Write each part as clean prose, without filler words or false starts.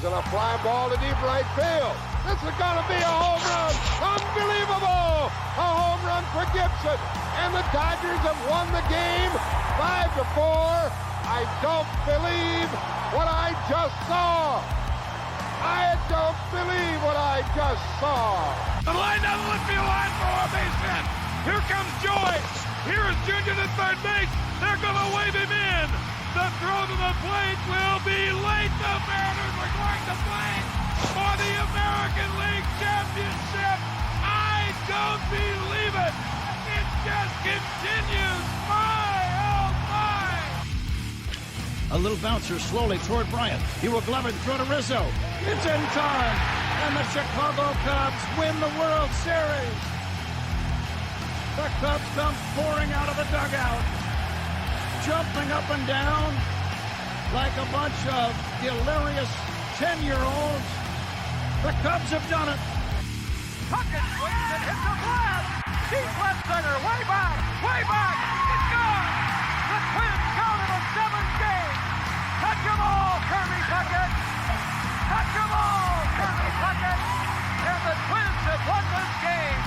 and a fly ball to deep right field. This is going to be a home run. Unbelievable! A home run for Gibson. And the Dodgers have won the game 5-4. I don't believe what I just saw. I don't believe what I just saw. The line down the left field line for a base hit. Here comes Joy. Here is Junior to third base. They're going to wave him in. The throw to the plate will be late. The Mariners are going to play for the American League Championship. I don't believe it. It just continues. My, oh my. A little bouncer slowly toward Bryant. He will glove it and throw to Rizzo. It's in time. And the Chicago Cubs win the World Series. The Cubs come pouring out of the dugout, jumping up and down like a bunch of delirious 10-year-olds. The Cubs have done it. Puckett swings and hits a blast. Deep left center, way back, it's gone. The Twins count it a 7-game. Touch 'em all, Kirby Puckett. Touch 'em all, Kirby Puckett. And the Twins have won this game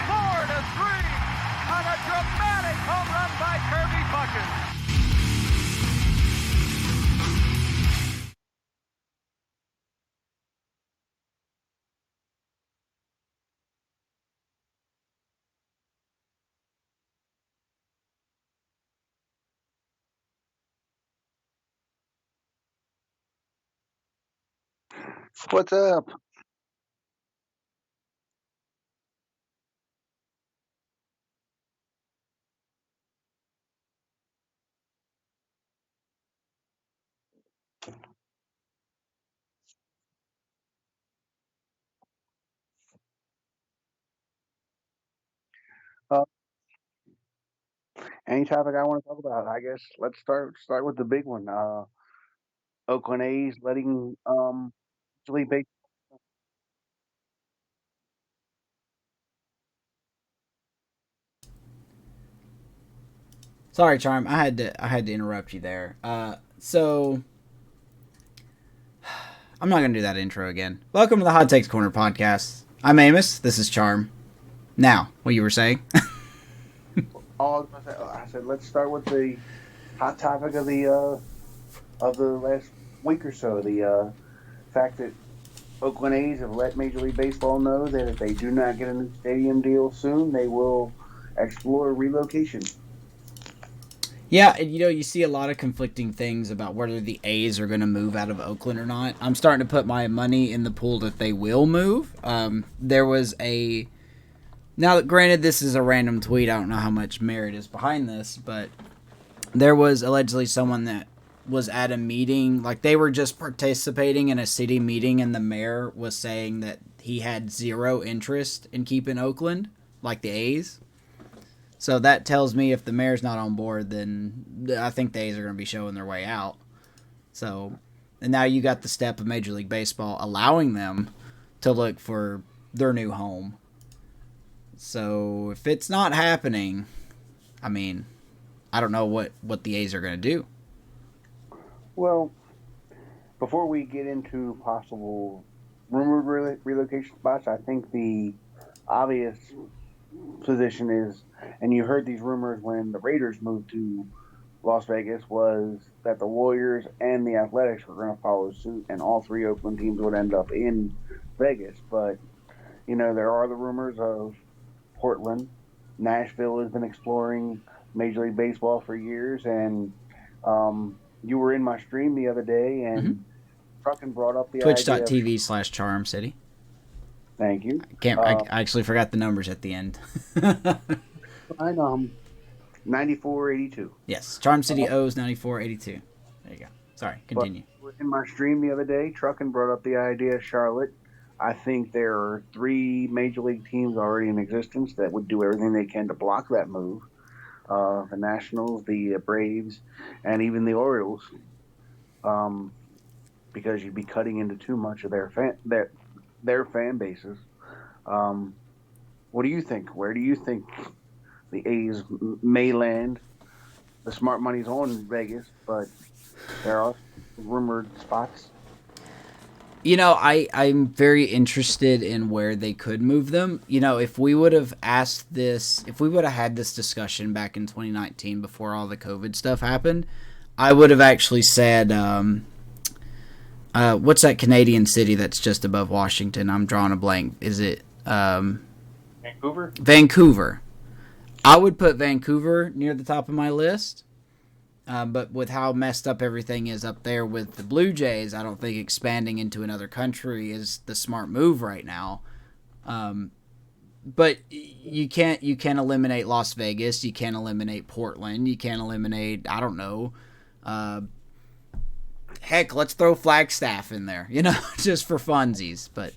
4-3 on a dramatic home run by Kirby Puckett. What's up? Uh, any topic I want to talk about? I guess let's start with the big one. Oakland A's letting Major League Baseball. Sorry, Charm. I had to interrupt you there. So I'm not gonna do that intro again. Welcome to the Hot Takes Corner podcast. I'm Amos. This is Charm. Now, what you were saying? I said let's start with the hot topic of the last week or so. The fact that Oakland A's have let Major League Baseball know that if they do not get a new stadium deal soon, they will explore relocation. Yeah, and you see a lot of conflicting things about whether the A's are going to move out of Oakland or not. I'm starting to put my money in the pool that they will move. There was a... Now, granted, this is a random tweet. I don't know how much merit is behind this, but there was allegedly someone that was at a meeting. Like, they were just participating in a city meeting, and the mayor was saying that he had zero interest in keeping Oakland, like the A's. So that tells me if the mayor's not on board, then I think the A's are going to be showing their way out. So, and now you got the step of Major League Baseball allowing them to look for their new home. So if it's not happening, I mean, I don't know what the A's are going to do. Well, before we get into possible rumored relocation spots, I think the obvious position is, and you heard these rumors when the Raiders moved to Las Vegas, was that the Warriors and the Athletics were going to follow suit, and all three Oakland teams would end up in Vegas. But, there are the rumors of Portland. Nashville has been exploring Major League Baseball for years, and you were in my stream the other day, and Truckin brought up the Twitch.tv/Charm City. Thank you. I actually forgot the numbers at the end. 9482. Yes, Charm City owes 9482. There you go. Sorry, continue. In my stream the other day, Truckin brought up the idea of Charlotte. I think there are 3 Major League teams already in existence that would do everything they can to block that move. The Nationals, the Braves, and even the Orioles. Because you'd be cutting into too much of their fan bases. What do you think? Where do you think the A's may land? The smart money's on Vegas, but there are rumored spots. I'm very interested in where they could move them. If we would have asked this, if we would have had this discussion back in 2019 before all the COVID stuff happened, I would have actually said, what's that Canadian city that's just above Washington? I'm drawing a blank. Is it Vancouver? Vancouver. I would put Vancouver near the top of my list. But with how messed up everything is up there with the Blue Jays, I don't think expanding into another country is the smart move right now. But you can't eliminate Las Vegas. You can't eliminate Portland. You can't eliminate, I don't know. Heck, let's throw Flagstaff in there, just for funsies. But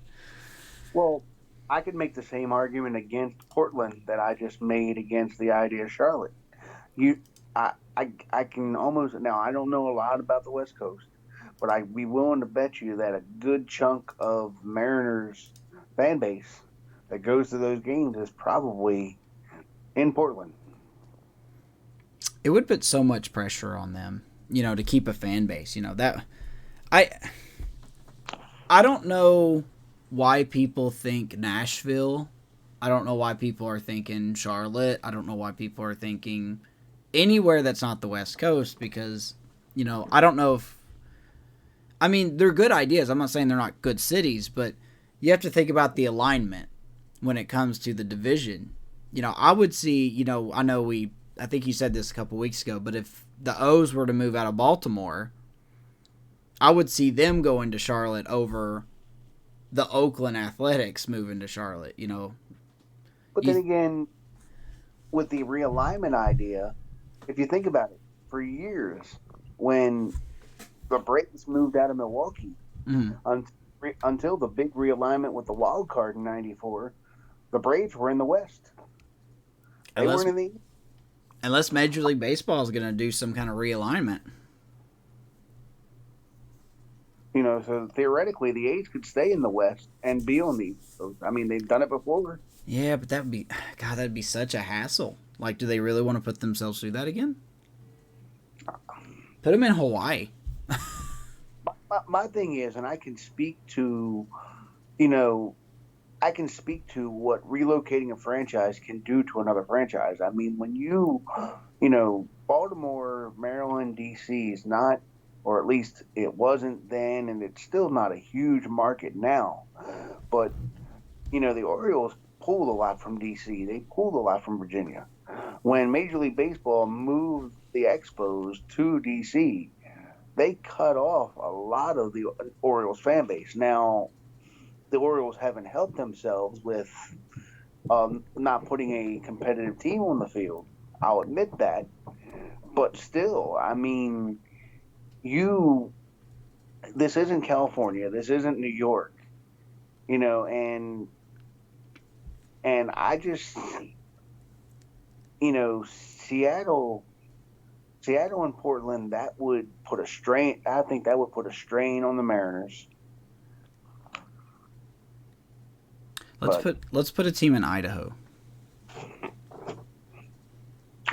Well, I could make the same argument against Portland that I just made against the idea of Charlotte. I can almost, now I don't know a lot about the West Coast, but I'd be willing to bet you that a good chunk of Mariners fan base that goes to those games is probably in Portland. it would put so much pressure on them, to keep a fan base. That I don't know why people think Nashville. I don't know why people are thinking Charlotte. I don't know why people are thinking anywhere that's not the West Coast, because, I don't know if, they're good ideas. I'm not saying they're not good cities, but you have to think about the alignment when it comes to the division. I would see, I think you said this a couple weeks ago, but if the O's were to move out of Baltimore, I would see them going to Charlotte over the Oakland Athletics moving to Charlotte, But then again, with the realignment idea, if you think about it, for years, when the Braves moved out of Milwaukee, until the big realignment with the wild card in '94, the Braves were in the West. They weren't in the East. Unless Major League Baseball is going to do some kind of realignment. So theoretically, the A's could stay in the West and be on the East Coast. They've done it before. Yeah, but that'd be such a hassle. Like, do they really want to put themselves through that again? Put them in Hawaii. My thing is, and I can speak to, what relocating a franchise can do to another franchise. When Baltimore, Maryland, D.C. is not, or at least it wasn't then, and it's still not a huge market now. But, the Orioles pulled a lot from D.C. They pulled a lot from Virginia. When Major League Baseball moved the Expos to D.C., they cut off a lot of the Orioles fan base. Now, the Orioles haven't helped themselves with not putting a competitive team on the field. I'll admit that. But still, this isn't California. This isn't New York. And I just, Seattle and Portland, that would put a strain. I think that would put a strain on the Mariners. Let's put a team in Idaho.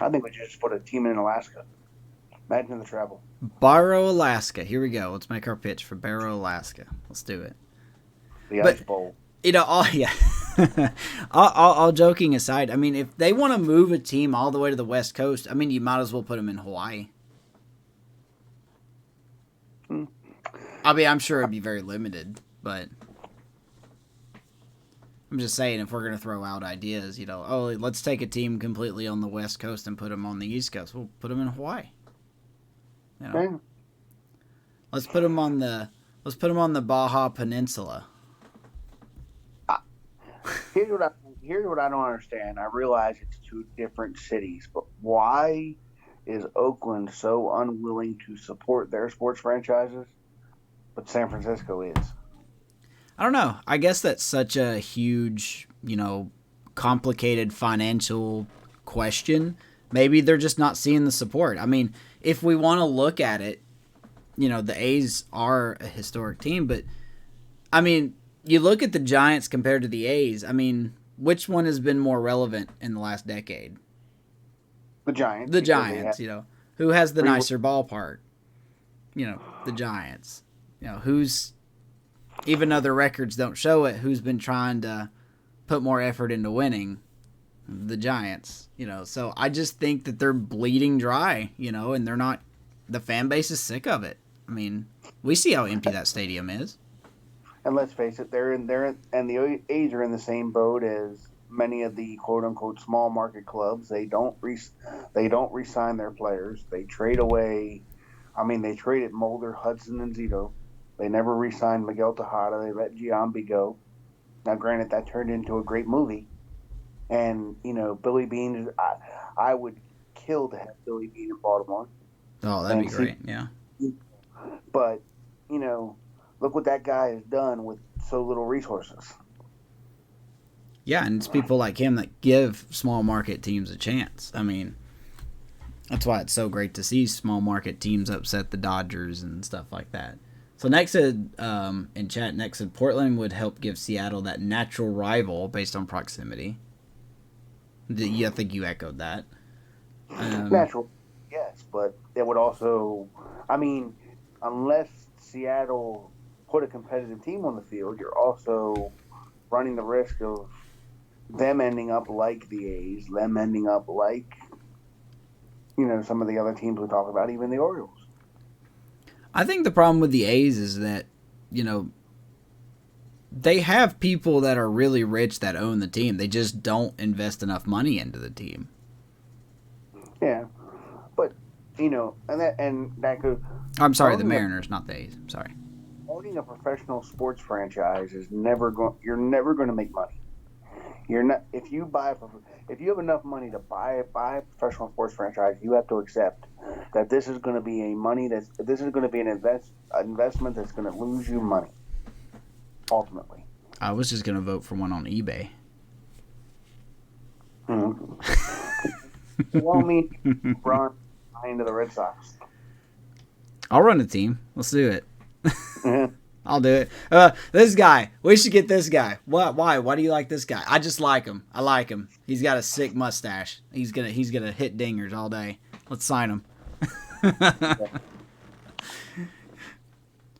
I think we just put a team in Alaska. Imagine the travel. Barrow, Alaska. Here we go. Let's make our pitch for Barrow, Alaska. Let's do it. The Ice Bowl. All joking aside, if they want to move a team all the way to the West Coast, you might as well put them in Hawaii. I'm sure it'd be very limited, but I'm just saying, if we're going to throw out ideas, let's take a team completely on the West Coast and put them on the East Coast. We'll put them in Hawaii. Let's put them on the Baja Peninsula. Here's what I don't understand. I realize it's two different cities, but why is Oakland so unwilling to support their sports franchises, but San Francisco is? I don't know. I guess that's such a huge, complicated financial question. Maybe they're just not seeing the support. If we want to look at it, the A's are a historic team, but you look at the Giants compared to the A's. Which one has been more relevant in the last decade? The Giants. The Giants, who has the nicer ballpark? The Giants. Who's even though their records don't show it, who's been trying to put more effort into winning? The Giants, So I just think that they're bleeding dry, and they're not. The fan base is sick of it. I mean, we see how empty that stadium is. And let's face it, and the A's are in the same boat as many of the quote unquote small market clubs. They don't re-sign their players. They trade away. I mean, they traded Mulder, Hudson, and Zito. They never re-signed Miguel Tejada. They let Giambi go. Now, granted, that turned into a great movie. And, Billy Beane, I would kill to have Billy Beane in Baltimore. Oh, that'd be great, yeah. But, look what that guy has done with so little resources. Yeah, and it's people like him that give small market teams a chance. I mean, that's why it's so great to see small market teams upset the Dodgers and stuff like that. So next said, in chat, next said Portland would help give Seattle that natural rival based on proximity. I think you echoed that. Natural, yes, but it would also, unless Seattle put a competitive team on the field, you're also running the risk of them ending up like the A's, them ending up like, some of the other teams we talk about, even the Orioles. I think the problem with the A's is that, they have people that are really rich that own the team. They just don't invest enough money into the team. Yeah, but and that could. I'm sorry, the Mariners, not the A's. I'm sorry. Owning a professional sports franchise is you're never going to make money. You're not if you have enough money to buy a professional sports franchise, you have to accept that this is going to be an investment that's going to lose you money. Ultimately, I was just going to vote for one on eBay. Well, run into the Red Sox. I'll run a team. Let's do it. I'll do it. This guy. We should get this guy. What? Why? Why do you like this guy? I just like him. I like him. He's got a sick mustache. He's gonna hit dingers all day. Let's sign him.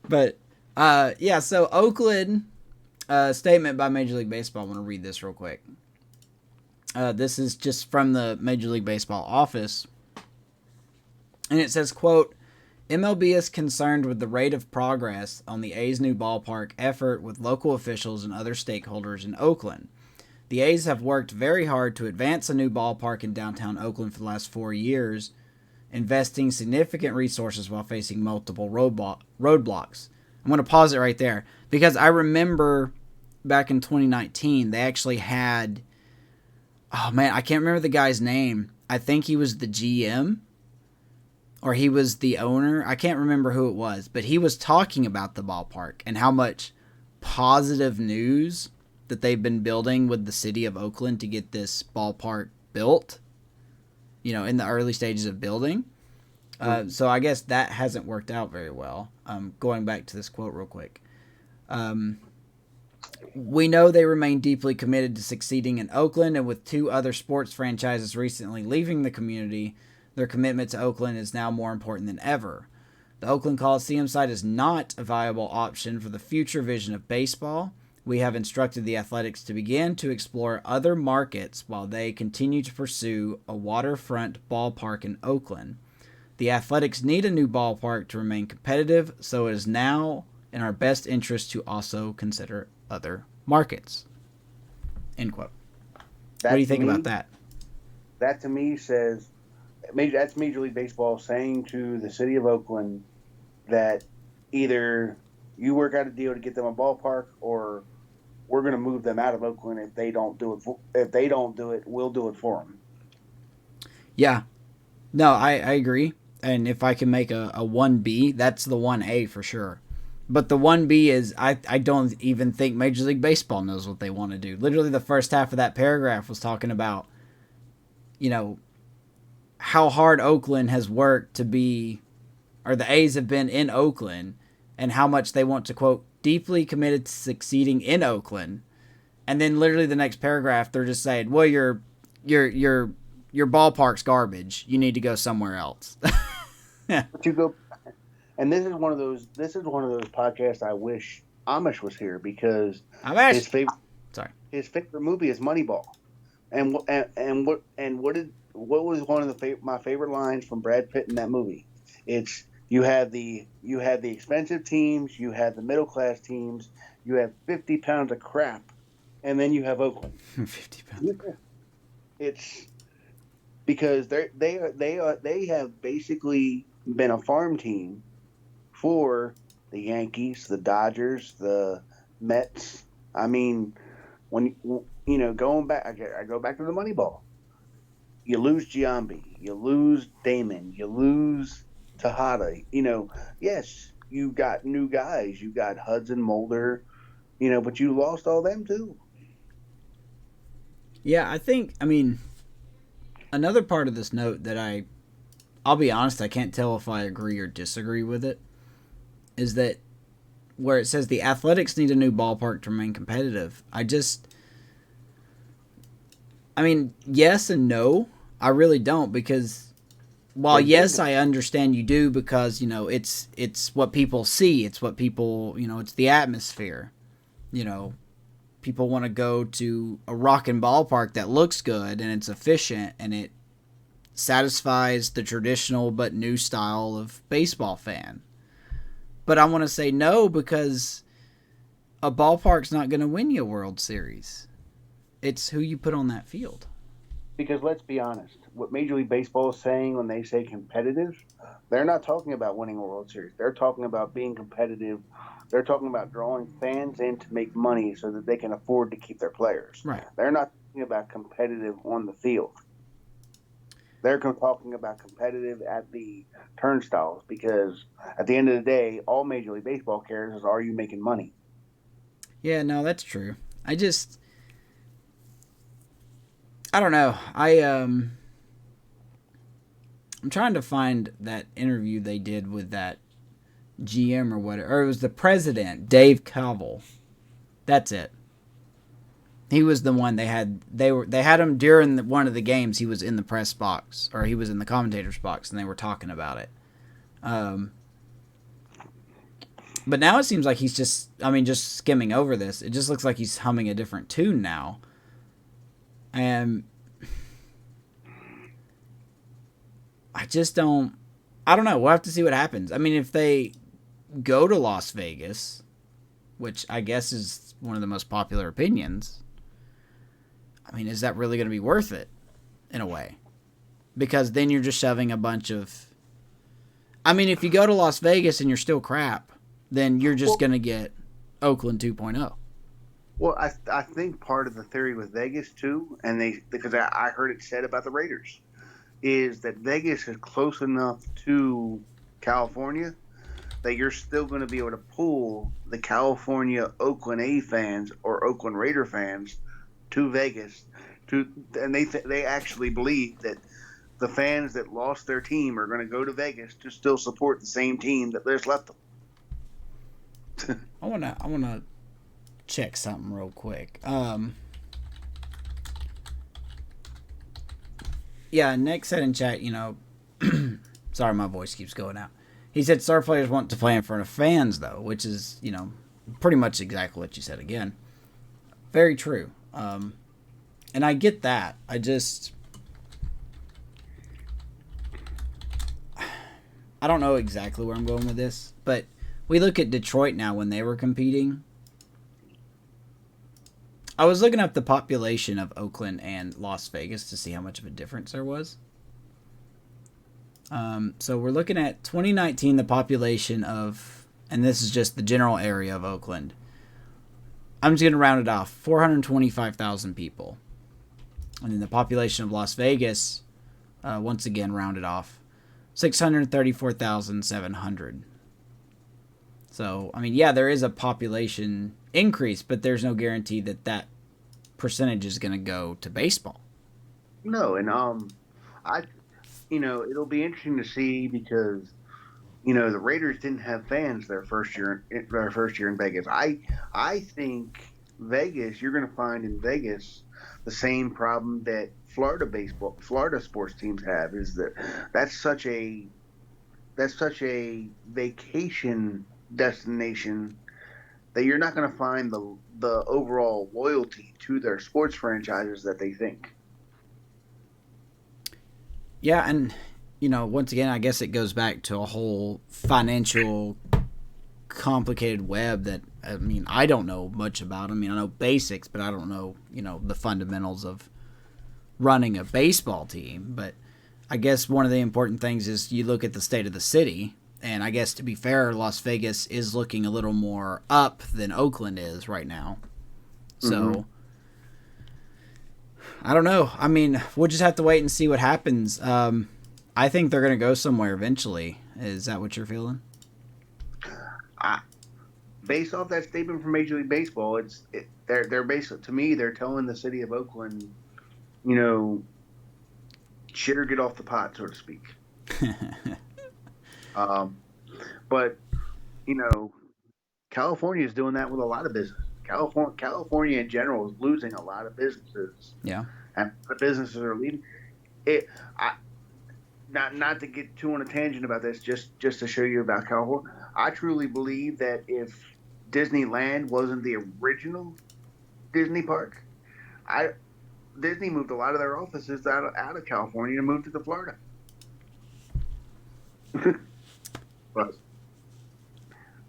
But yeah. So Oakland. Statement by Major League Baseball. I want to read this real quick. This is just from the Major League Baseball office. And it says, quote, MLB is concerned with the rate of progress on the A's new ballpark effort with local officials and other stakeholders in Oakland. The A's have worked very hard to advance a new ballpark in downtown Oakland for the last 4 years, investing significant resources while facing multiple roadblocks. I'm going to pause it right there because I remember back in 2019, they actually had, oh man, I can't remember the guy's name. I think he was the GM or he was the owner. I can't remember who it was, but he was talking about the ballpark and how much positive news that they've been building with the city of Oakland to get this ballpark built, in the early stages of building. So I guess that hasn't worked out very well. Going back to this quote real quick. We know they remain deeply committed to succeeding in Oakland, and with 2 other sports franchises recently leaving the community, their commitment to Oakland is now more important than ever. The Oakland Coliseum site is not a viable option for the future vision of baseball. We have instructed the Athletics to begin to explore other markets while they continue to pursue a waterfront ballpark in Oakland. The Athletics need a new ballpark to remain competitive, so it is now in our best interest to also consider other markets. End quote. What do you think about that? That to me says, that's Major League Baseball saying to the city of Oakland that either you work out a deal to get them a ballpark, or we're going to move them out of Oakland if they don't do it. If they don't do it, we'll do it for them. Yeah. No, I agree. And if I can make a 1B, that's the 1A for sure. But the 1B is, I don't even think Major League Baseball knows what they want to do. Literally the first half of that paragraph was talking about, how hard Oakland has worked to be, or the A's have been in Oakland, and how much they want to, quote, deeply committed to succeeding in Oakland. And then literally the next paragraph, they're just saying, well, your ballpark's garbage. You need to go somewhere else. But you go, and this is one of those podcasts I wish Amish was here because Amish. his favorite Sorry. his favorite movie is Moneyball. And what was one of my favorite lines from Brad Pitt in that movie? It's you had the expensive teams, you had the middle class teams, you have 50 pounds of crap, and then you have Oakland. 50 pounds. It's because they have basically been a farm team for the Yankees, the Dodgers, the Mets. I mean, when going back, I go back to the Moneyball. You lose Giambi, you lose Damon, you lose Tejada. Yes, you got new guys, you got Hudson, Mulder, but you lost all them too. Yeah, I mean, another part of this note that I'll be honest, I can't tell if I agree or disagree with it, is that where it says the Athletics need a new ballpark to remain competitive. I mean, yes and no. I really don't, because while yes, I understand you do, because it's what people see, it's what people it's the atmosphere. People want to go to a rockin' ballpark that looks good and it's efficient and it satisfies the traditional but new style of baseball fan. But I want to say no, because a ballpark's not going to win you a World Series. It's who you put on that field. Because let's be honest, what Major League Baseball is saying when they say competitive, they're not talking about winning a World Series. They're talking about being competitive. They're talking about drawing fans in to make money so that they can afford to keep their players. Right. They're not talking about competitive on the field. They're talking about competitive at the turnstiles, because at the end of the day, all Major League Baseball cares is, are you making money? Yeah, no, that's true. I don't know. I'm trying to find that interview they did with that GM or whatever. Or it was the president, Dave Kaval. That's it. He was the one they had. They had him during one of the games. He was in the press box, or he was in the commentator's box, and they were talking about it. But now it seems like he's just skimming over this. It just looks like he's humming a different tune now. And I don't know. We'll have to see what happens. I mean, if they go to Las Vegas, which I guess is one of the most popular opinions, I mean, is that really going to be worth it in a way? Because then you're just shoving a bunch of... I mean, if you go to Las Vegas and you're still crap, then you're just going to get Oakland 2.0. Well, I think part of the theory with Vegas too, because I heard it said about the Raiders, is that Vegas is close enough to California that you're still going to be able to pull the California Oakland A fans or Oakland Raider fans to Vegas and they actually believe that the fans that lost their team are going to go to Vegas to still support the same team that there's left them. I wanna check something real quick. Yeah, Nick said in chat, sorry, my voice keeps going out. He said star players want to play in front of fans, though, which is, pretty much exactly what you said again. Very true. And I get that. I don't know exactly where I'm going with this, but we look at Detroit now when they were competing. I was looking up the population of Oakland and Las Vegas to see how much of a difference there was. So we're looking at 2019, the population of, and this is just the general area of Oakland. I'm just going to round it off, 425,000 people. And then the population of Las Vegas, once again rounded off, 634,700. So, I mean, yeah, there is a population increase, but there's no guarantee that percentage is going to go to baseball. No, and it'll be interesting to see, because the Raiders didn't have fans their first year in Vegas. I think Vegas, you're going to find in Vegas the same problem that Florida sports teams have, is that that's such a vacation destination that you're not going to find the overall loyalty to their sports franchises that they think. Yeah, and once again, I guess it goes back to a whole financial complicated web that I don't know much about. I know basics, but I don't know the fundamentals of running a baseball team. But I guess one of the important things is you look at the state of the city, and I guess to be fair, Las Vegas is looking a little more up than Oakland is right now. So I don't know. We'll just have to wait and see what happens. I think they're going to go somewhere eventually. Is that what you're feeling? Based off that statement from Major League Baseball, they're basically, to me, they're telling the city of Oakland, shit or get off the pot, so to speak. But California is doing that with a lot of business. California in general is losing a lot of businesses. Yeah, and the businesses are leaving. Not to get too on a tangent about this, just to show you about California. I truly believe that if Disneyland wasn't the original Disney park, Disney moved a lot of their offices out of California and moved to Florida. But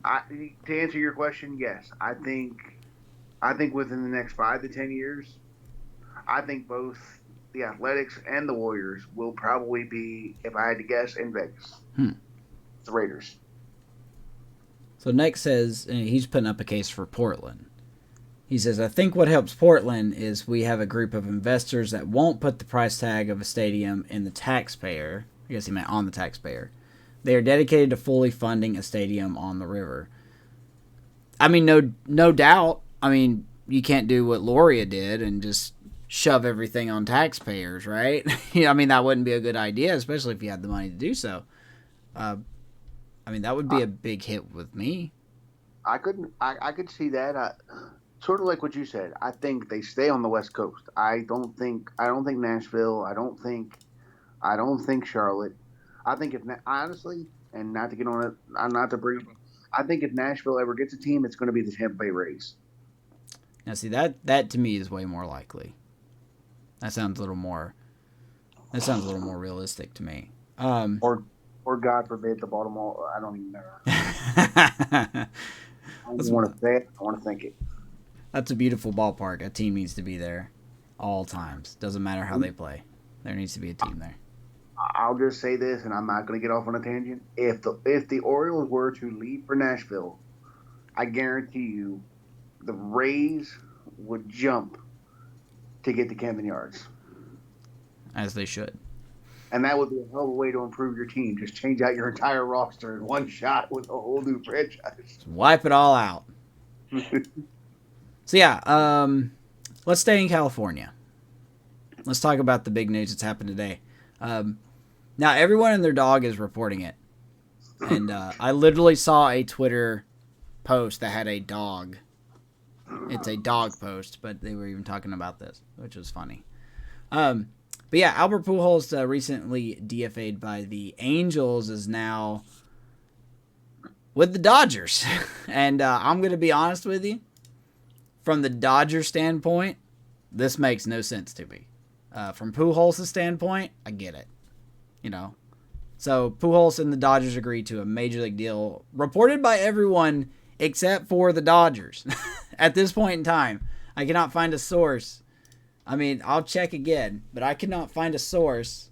to answer your question, yes, I think within the next 5 to 10 years, I think both the Athletics and the Warriors will probably be, if I had to guess, in Vegas. The Raiders. So Nick says, and he's putting up a case for Portland. He says, I think what helps Portland is we have a group of investors that won't put the price tag of a stadium in the taxpayer. I guess he meant on the taxpayer. They are dedicated to fully funding a stadium on the river. No doubt. You can't do what Loria did and just shove everything on taxpayers, right? That wouldn't be a good idea, especially if you had the money to do so. That would be a big hit with me. I could see that. Sort of like what you said. I think they stay on the West Coast. I don't think Nashville. I don't think Charlotte. I think honestly, and not to get on it, not to bring. I think if Nashville ever gets a team, it's going to be the Tampa Bay Rays. Now, see that to me is way more likely. That sounds a little more realistic to me. Or God forbid, the Baltimore. I don't even know. I don't want to say it. I want to think it. That's a beautiful ballpark. A team needs to be there all times. Doesn't matter how they play. There needs to be a team there. I'll just say this, and I'm not going to get off on a tangent. If the Orioles were to leave for Nashville, I guarantee you, the Rays would jump to get to Camden Yards. As they should. And that would be a hell of a way to improve your team. Just change out your entire roster in one shot with a whole new franchise. Just wipe it all out. So yeah, let's stay in California. Let's talk about the big news that's happened today. Now everyone and their dog is reporting it. And I literally saw a Twitter post that had a dog. It's a dog post, but they were even talking about this, which was funny. But yeah, Albert Pujols, recently DFA'd by the Angels, is now with the Dodgers. And I'm going to be honest with you. From the Dodgers standpoint, this makes no sense to me. From Pujols' standpoint, I get it. So Pujols and the Dodgers agreed to a major league deal reported by everyone except for the Dodgers. At this point in time, I cannot find a source. I'll check again, but I cannot find a source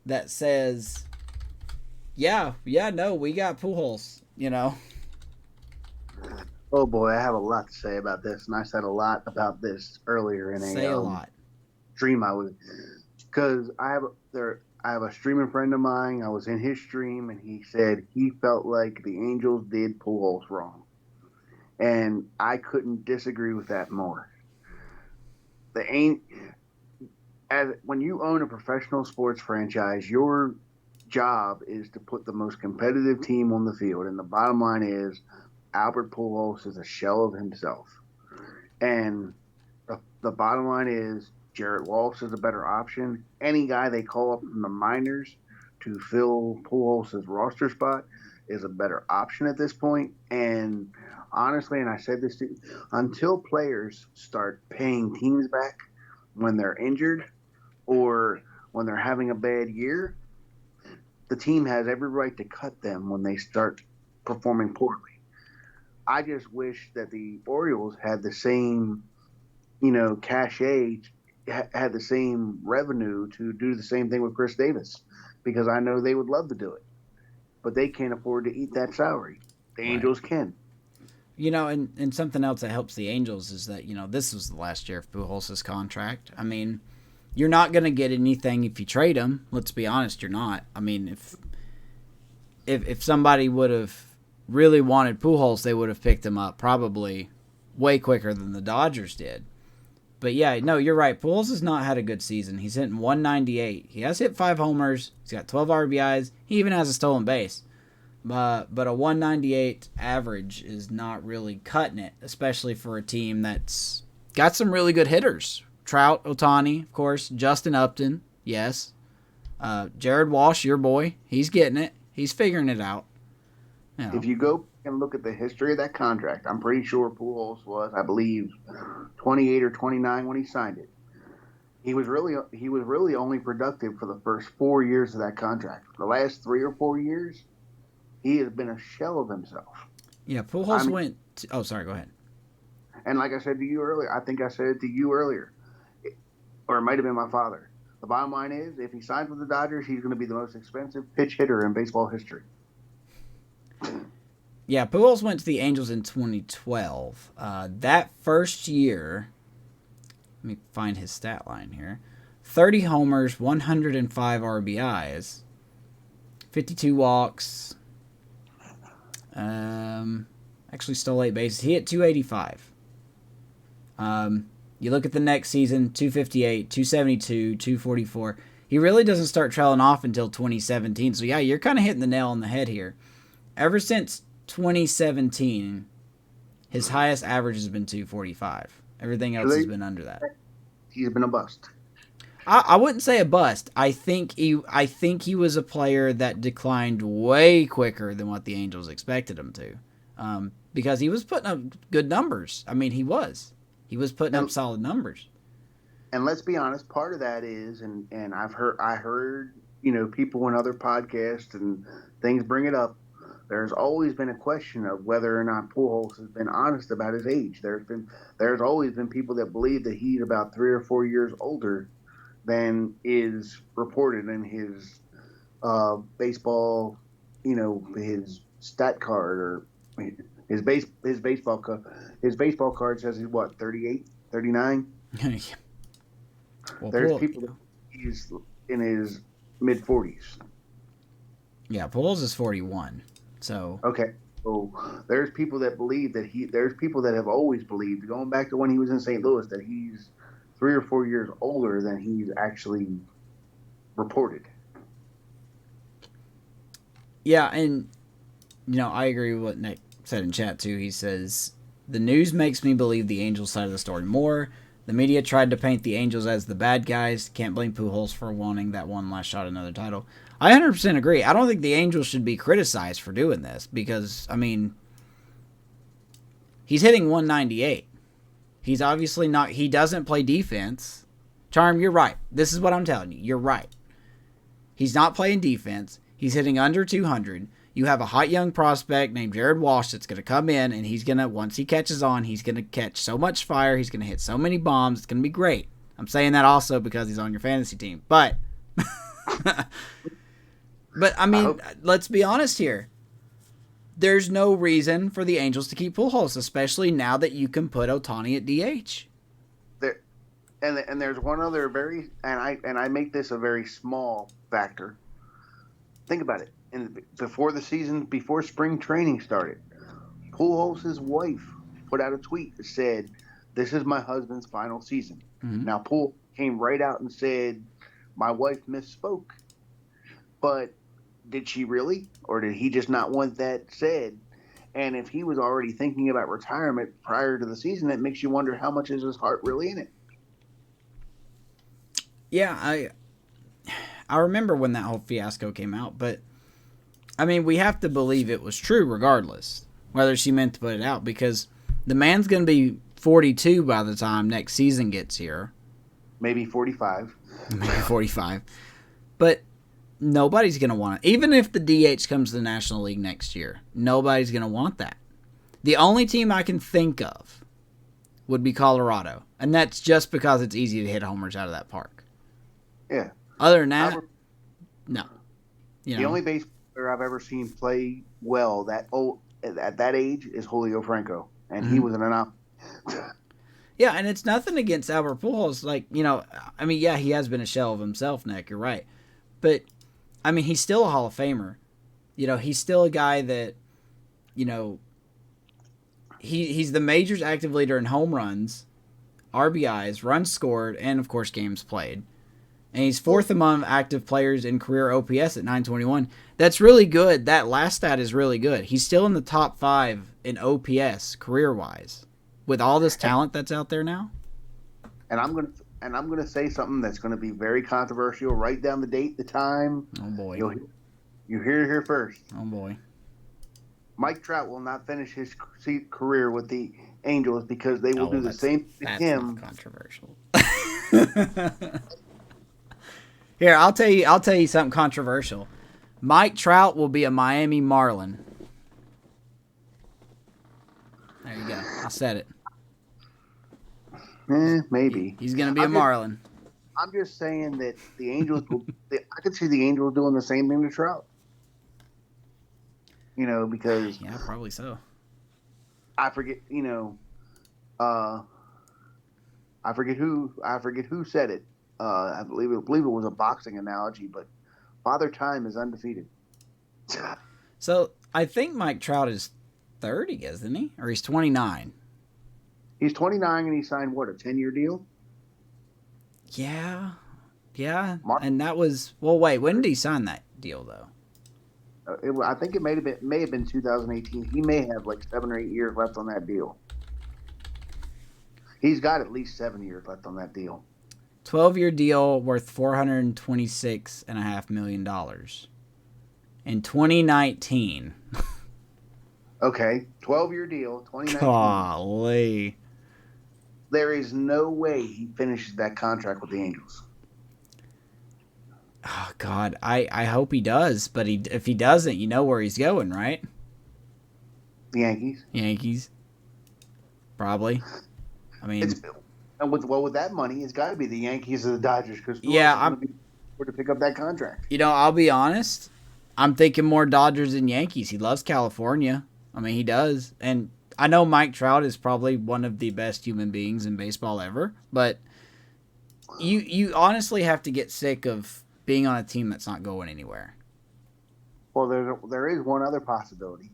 that says, no, we got Pujols, Oh boy, I have a lot to say about this, and I said a lot about this earlier in a stream I was, because I have a streaming friend of mine. I was in his stream, and he said he felt like the Angels did Pujols wrong, and I couldn't disagree with that more. When you own a professional sports franchise, your job is to put the most competitive team on the field, and the bottom line is Albert Pujols is a shell of himself. And the bottom line is Jarrett Walsh is a better option. Any guy they call up from the minors to fill Pujols' roster spot is a better option at this point. And honestly, and I said this to until players start paying teams back when they're injured or when they're having a bad year, the team has every right to cut them when they start performing poorly. I just wish that the Orioles had the same, cachet, had the same revenue to do the same thing with Chris Davis, because I know they would love to do it, but they can't afford to eat that salary. The Right. Angels can. And something else that helps the Angels is that, this was the last year of Pujols' contract. I mean, you're not going to get anything if you trade him. Let's be honest, you're not. I mean, if somebody would have really wanted Pujols, they would have picked him up probably way quicker than the Dodgers did. But yeah, no, you're right. Pujols has not had a good season. He's hitting 198. He has hit 5 homers. He's got 12 RBIs. He even has a stolen base. But a 198 average is not really cutting it, especially for a team that's got some really good hitters. Trout, Ohtani, of course, Justin Upton, yes. Jared Walsh, your boy, he's getting it. He's figuring it out. If you go and look at the history of that contract, I'm pretty sure Pujols was, I believe, 28 or 29 when he signed it. He was really only productive for the first 4 years of that contract. For the last 3 or 4 years, he has been a shell of himself. Yeah, Pujols went. Sorry, go ahead. And like I said to you earlier, I think I said it to you earlier, or it might have been my father. The bottom line is, if he signs with the Dodgers, he's going to be the most expensive pitch hitter in baseball history. Yeah, Pujols went to the Angels in 2012. That first year, let me find his stat line here. 30 homers, 105 RBIs, 52 walks. Actually stole 8 bases. He hit 285. You look at the next season, 258, 272, 244. He really doesn't start trailing off until 2017. So yeah, you're kind of hitting the nail on the head here. Ever since 2017, his highest average has been 245. Everything else has been under that. He's been a bust. I wouldn't say a bust. I think he was a player that declined way quicker than what the Angels expected him to, because he was putting up good numbers. I mean, he was putting up solid numbers. And let's be honest, part of that is, and I heard people in other podcasts and things bring it up. There's always been a question of whether or not Pujols has been honest about his age. There's always been people that believe that he's about 3 or 4 years older than is reported in his baseball, his stat card or his baseball card says he's what, 38, 39? Well, There's people that he's in his mid 40s. Yeah, Pujols is 41. So okay, so there's people that believe that there's people that have always believed, going back to when he was in St. Louis, that he's 3 or 4 years older than he's actually reported. Yeah, and I agree with what Nick said in chat too. He says the news makes me believe the Angels side of the story more. The media tried to paint the Angels as the bad guys. Can't blame Pujols for wanting that one last shot at another title. I 100% agree. I don't think the Angels should be criticized for doing this because, I mean, he's hitting 198. He's obviously not. He doesn't play defense. Charm, you're right. This is what I'm telling you. You're right. He's not playing defense. He's hitting under 200. You have a hot young prospect named Jared Walsh that's going to come in, and he's going to, once he catches on, he's going to catch so much fire. He's going to hit so many bombs. It's going to be great. I'm saying that also because he's on your fantasy team. But, I mean, let's be honest here. There's no reason for the Angels to keep Pujols, especially now that you can put Ohtani at DH. And there's one other I make this a very small factor. Think about it. Before spring training started, Pujols' wife put out a tweet that said, "This is my husband's final season." Mm-hmm. Now, Pujols came right out and said, "My wife misspoke." But did she really? Or did he just not want that said? And if he was already thinking about retirement prior to the season, it makes you wonder how much is his heart really in it. Yeah, I remember when that whole fiasco came out, but I mean, we have to believe it was true regardless. whether she meant to put it out, because the man's going to be 42 by the time next season gets here. Maybe 45. Maybe 45. But nobody's going to want it. Even if the DH comes to the National League next year, nobody's going to want that. The only team I can think of would be Colorado. And that's just because it's easy to hit homers out of that park. Yeah. Other than that, no. The only base player I've ever seen play well at that age is Julio Franco. And he was an anomaly. Yeah, and it's nothing against Albert Pujols. Like, I mean, yeah, he has been a shell of himself, Nick. You're right. But, I mean, he's still a Hall of Famer. He's still a guy that, he's the majors active leader in home runs, RBIs, runs scored, and, of course, games played. And he's fourth among active players in career OPS at 921. That's really good. That last stat is really good. He's still in the top 5 in OPS career-wise. With all this talent that's out there now. And I'm gonna say something that's gonna be very controversial. Write down the date, the time. Oh boy. You hear it here first. Oh boy. Mike Trout will not finish his career with the Angels because they will do the same to him. Not controversial. Here, I'll tell you something controversial. Mike Trout will be a Miami Marlin. There you go. I said it. Maybe. He's going to be a Marlin. I'm just saying that the Angels I could see the Angels doing the same thing to Trout. Because yeah, probably so. I forget, I forget who said it. I believe it was a boxing analogy, but Father Time is undefeated. So, I think Mike Trout is 30, isn't he? Or he's 29. He's 29 and he signed, what, a 10-year deal? Yeah. And that was... Well, wait. When did he sign that deal, though? I think it may have been 2018. He may have like 7 or 8 years left on that deal. He's got at least 7 years left on that deal. 12-year deal worth $426.5 million. In 2019... Okay, 12-year deal, 2019. Golly. There is no way he finishes that contract with the Angels. Oh, God. I hope he does, but if he doesn't, you know where he's going, right? The Yankees. Yankees. Probably. I mean... with that money, it's got to be the Yankees or the Dodgers. Because I'm to pick up that contract. I'll be honest. I'm thinking more Dodgers than Yankees. He loves California. I mean, he does. And I know Mike Trout is probably one of the best human beings in baseball ever. But you honestly have to get sick of being on a team that's not going anywhere. Well, there is one other possibility.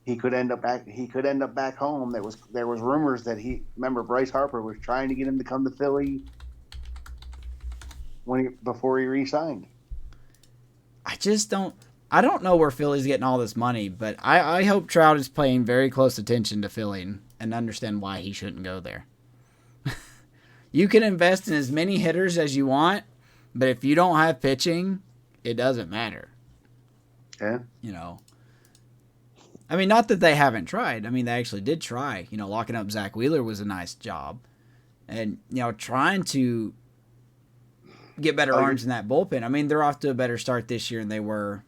He could end up back home. There was rumors that remember Bryce Harper was trying to get him to come to Philly before he re-signed. I don't know where Philly's getting all this money, but I hope Trout is paying very close attention to Philly and understand why he shouldn't go there. You can invest in as many hitters as you want, but if you don't have pitching, it doesn't matter. Yeah. I mean, not that they haven't tried. I mean, they actually did try. Locking up Zach Wheeler was a nice job. And, trying to get better arms in that bullpen. I mean, they're off to a better start this year than they were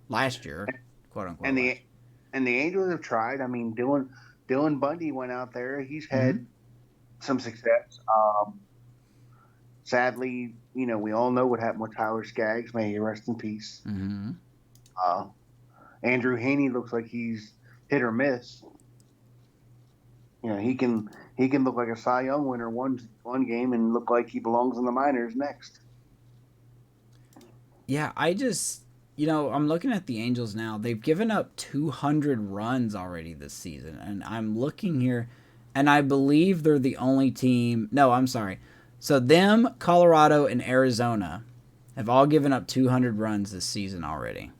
last year, quote unquote. And the Angels have tried. I mean, Dylan Bundy went out there. He's had some success. Sadly, we all know what happened with Tyler Skaggs. May he rest in peace. Mm-hmm. Andrew Haney looks like he's hit or miss. He can look like a Cy Young winner one game and look like he belongs in the minors next. Yeah, I just, I'm looking at the Angels now. They've given up 200 runs already this season, and I'm looking here, and I believe they're the only team. No, I'm sorry. So them, Colorado, and Arizona have all given up 200 runs this season already.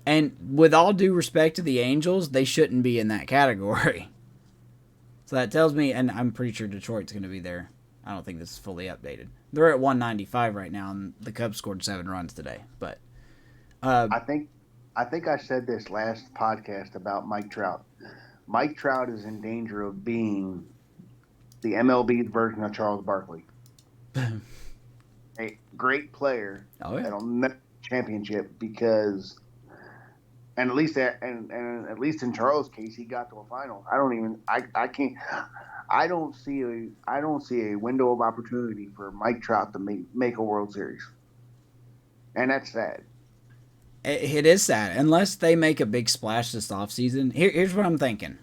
And with all due respect to the Angels, they shouldn't be in that category. So that tells me, and I'm pretty sure Detroit's going to be there. I don't think this is fully updated. They're at 195 right now, and the Cubs scored 7 runs today. But I think I think I said this last podcast about Mike Trout. Mike Trout is in danger of being the MLB version of Charles Barkley. A great player Oh yeah. that'll never championship because, and at least at least in Charles' case, he got to a final. I can't. I don't see a window of opportunity for Mike Trout to make a World Series, and that's sad. It is sad unless they make a big splash this offseason. Here's what I'm thinking.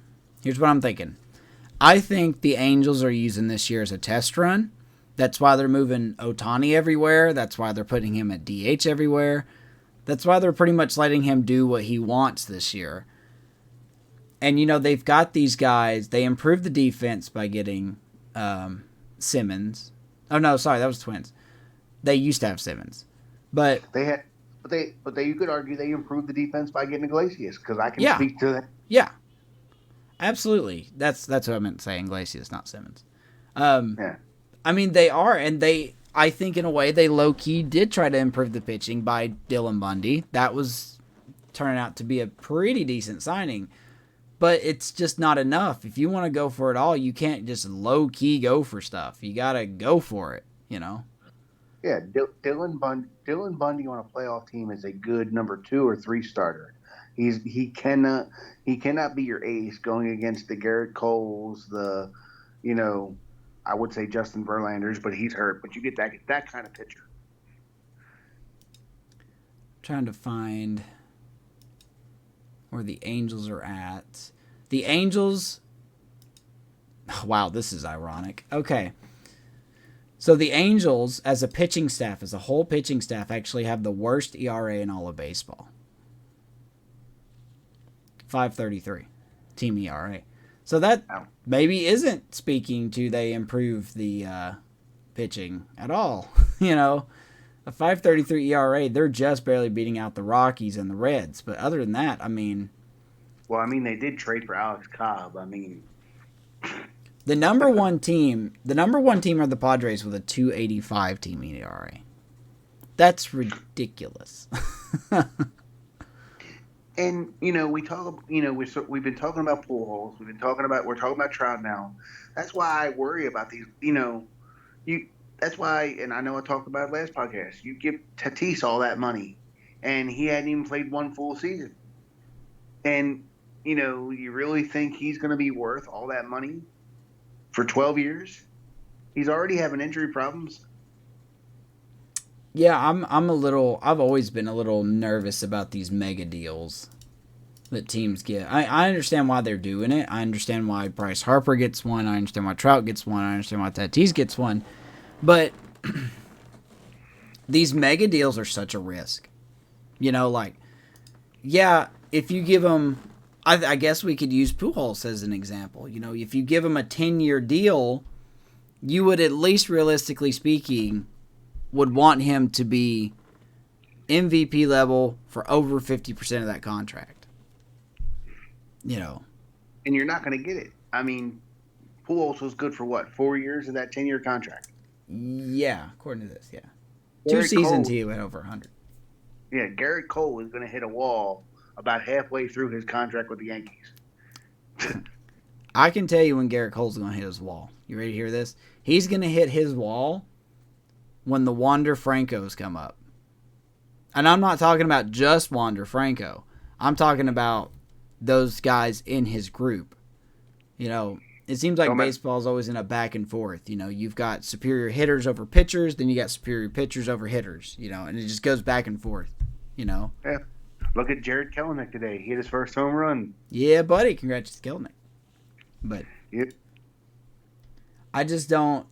I think the Angels are using this year as a test run. That's why they're moving Ohtani everywhere. That's why they're putting him at DH everywhere. That's why they're pretty much letting him do what he wants this year. And, they've got these guys. They improved the defense by getting Simmons. Oh, no, sorry, that was Twins. They used to have Simmons. But you could argue they improved the defense by getting Iglesias because I can yeah, speak to that. Yeah, absolutely. That's what I meant to say. Iglesias, not Simmons. Yeah. I mean, they are, and I think in a way, they low-key did try to improve the pitching by Dylan Bundy. That was turning out to be a pretty decent signing. But it's just not enough. If you want to go for it all, you can't just low-key go for stuff. You got to go for it, Yeah, Dylan Bundy on a playoff team is a good number 2 or 3 starter. He cannot be your ace going against the Garrett Coles, I would say Justin Verlanders, but he's hurt. But you get that kind of pitcher. Trying to find where the Angels are at. The Angels. Wow, this is ironic. Okay. So the Angels, as a pitching staff, as a whole pitching staff, actually have the worst ERA in all of baseball. 5.33 team ERA. So that maybe isn't speaking to they improve the pitching at all. A 5.33 ERA, they're just barely beating out the Rockies and the Reds. But other than that, they did trade for Alex Cobb. The number one team are the Padres with a 2.85 team ERA. That's ridiculous. And we talk. We've been talking about Pujols. We're talking about Trout now. That's why I worry about these. That's why, and I know I talked about it last podcast. You give Tatis all that money, and he hadn't even played one full season. And you really think he's going to be worth all that money for 12 years? He's already having injury problems. Yeah, I've always been a little nervous about these mega deals that teams get. I understand why they're doing it. I understand why Bryce Harper gets one. I understand why Trout gets one. I understand why Tatis gets one. But these mega deals are such a risk. If you give them, I guess we could use Pujols as an example. If you give him a 10-year deal, you would at least realistically speaking would want him to be MVP level for over 50% of that contract. And you're not going to get it. Pujols was good for what, 4 years of that 10-year contract? Yeah, according to this, yeah. Garrett 2 seasons Cole, he went over 100. Yeah, Garrett Cole is going to hit a wall about halfway through his contract with the Yankees. I can tell you when Garrett Cole's going to hit his wall. You ready to hear this? He's going to hit his wall when the Wander Francos come up. And I'm not talking about just Wander Franco. I'm talking about those guys in his group. It seems like baseball is always in a back and forth. You've got superior hitters over pitchers, then you got superior pitchers over hitters, and it just goes back and forth, Yeah. Look at Jared Kelenic today. He hit his first home run. Yeah, buddy. Congrats to Kelenic. But yep. I just don't.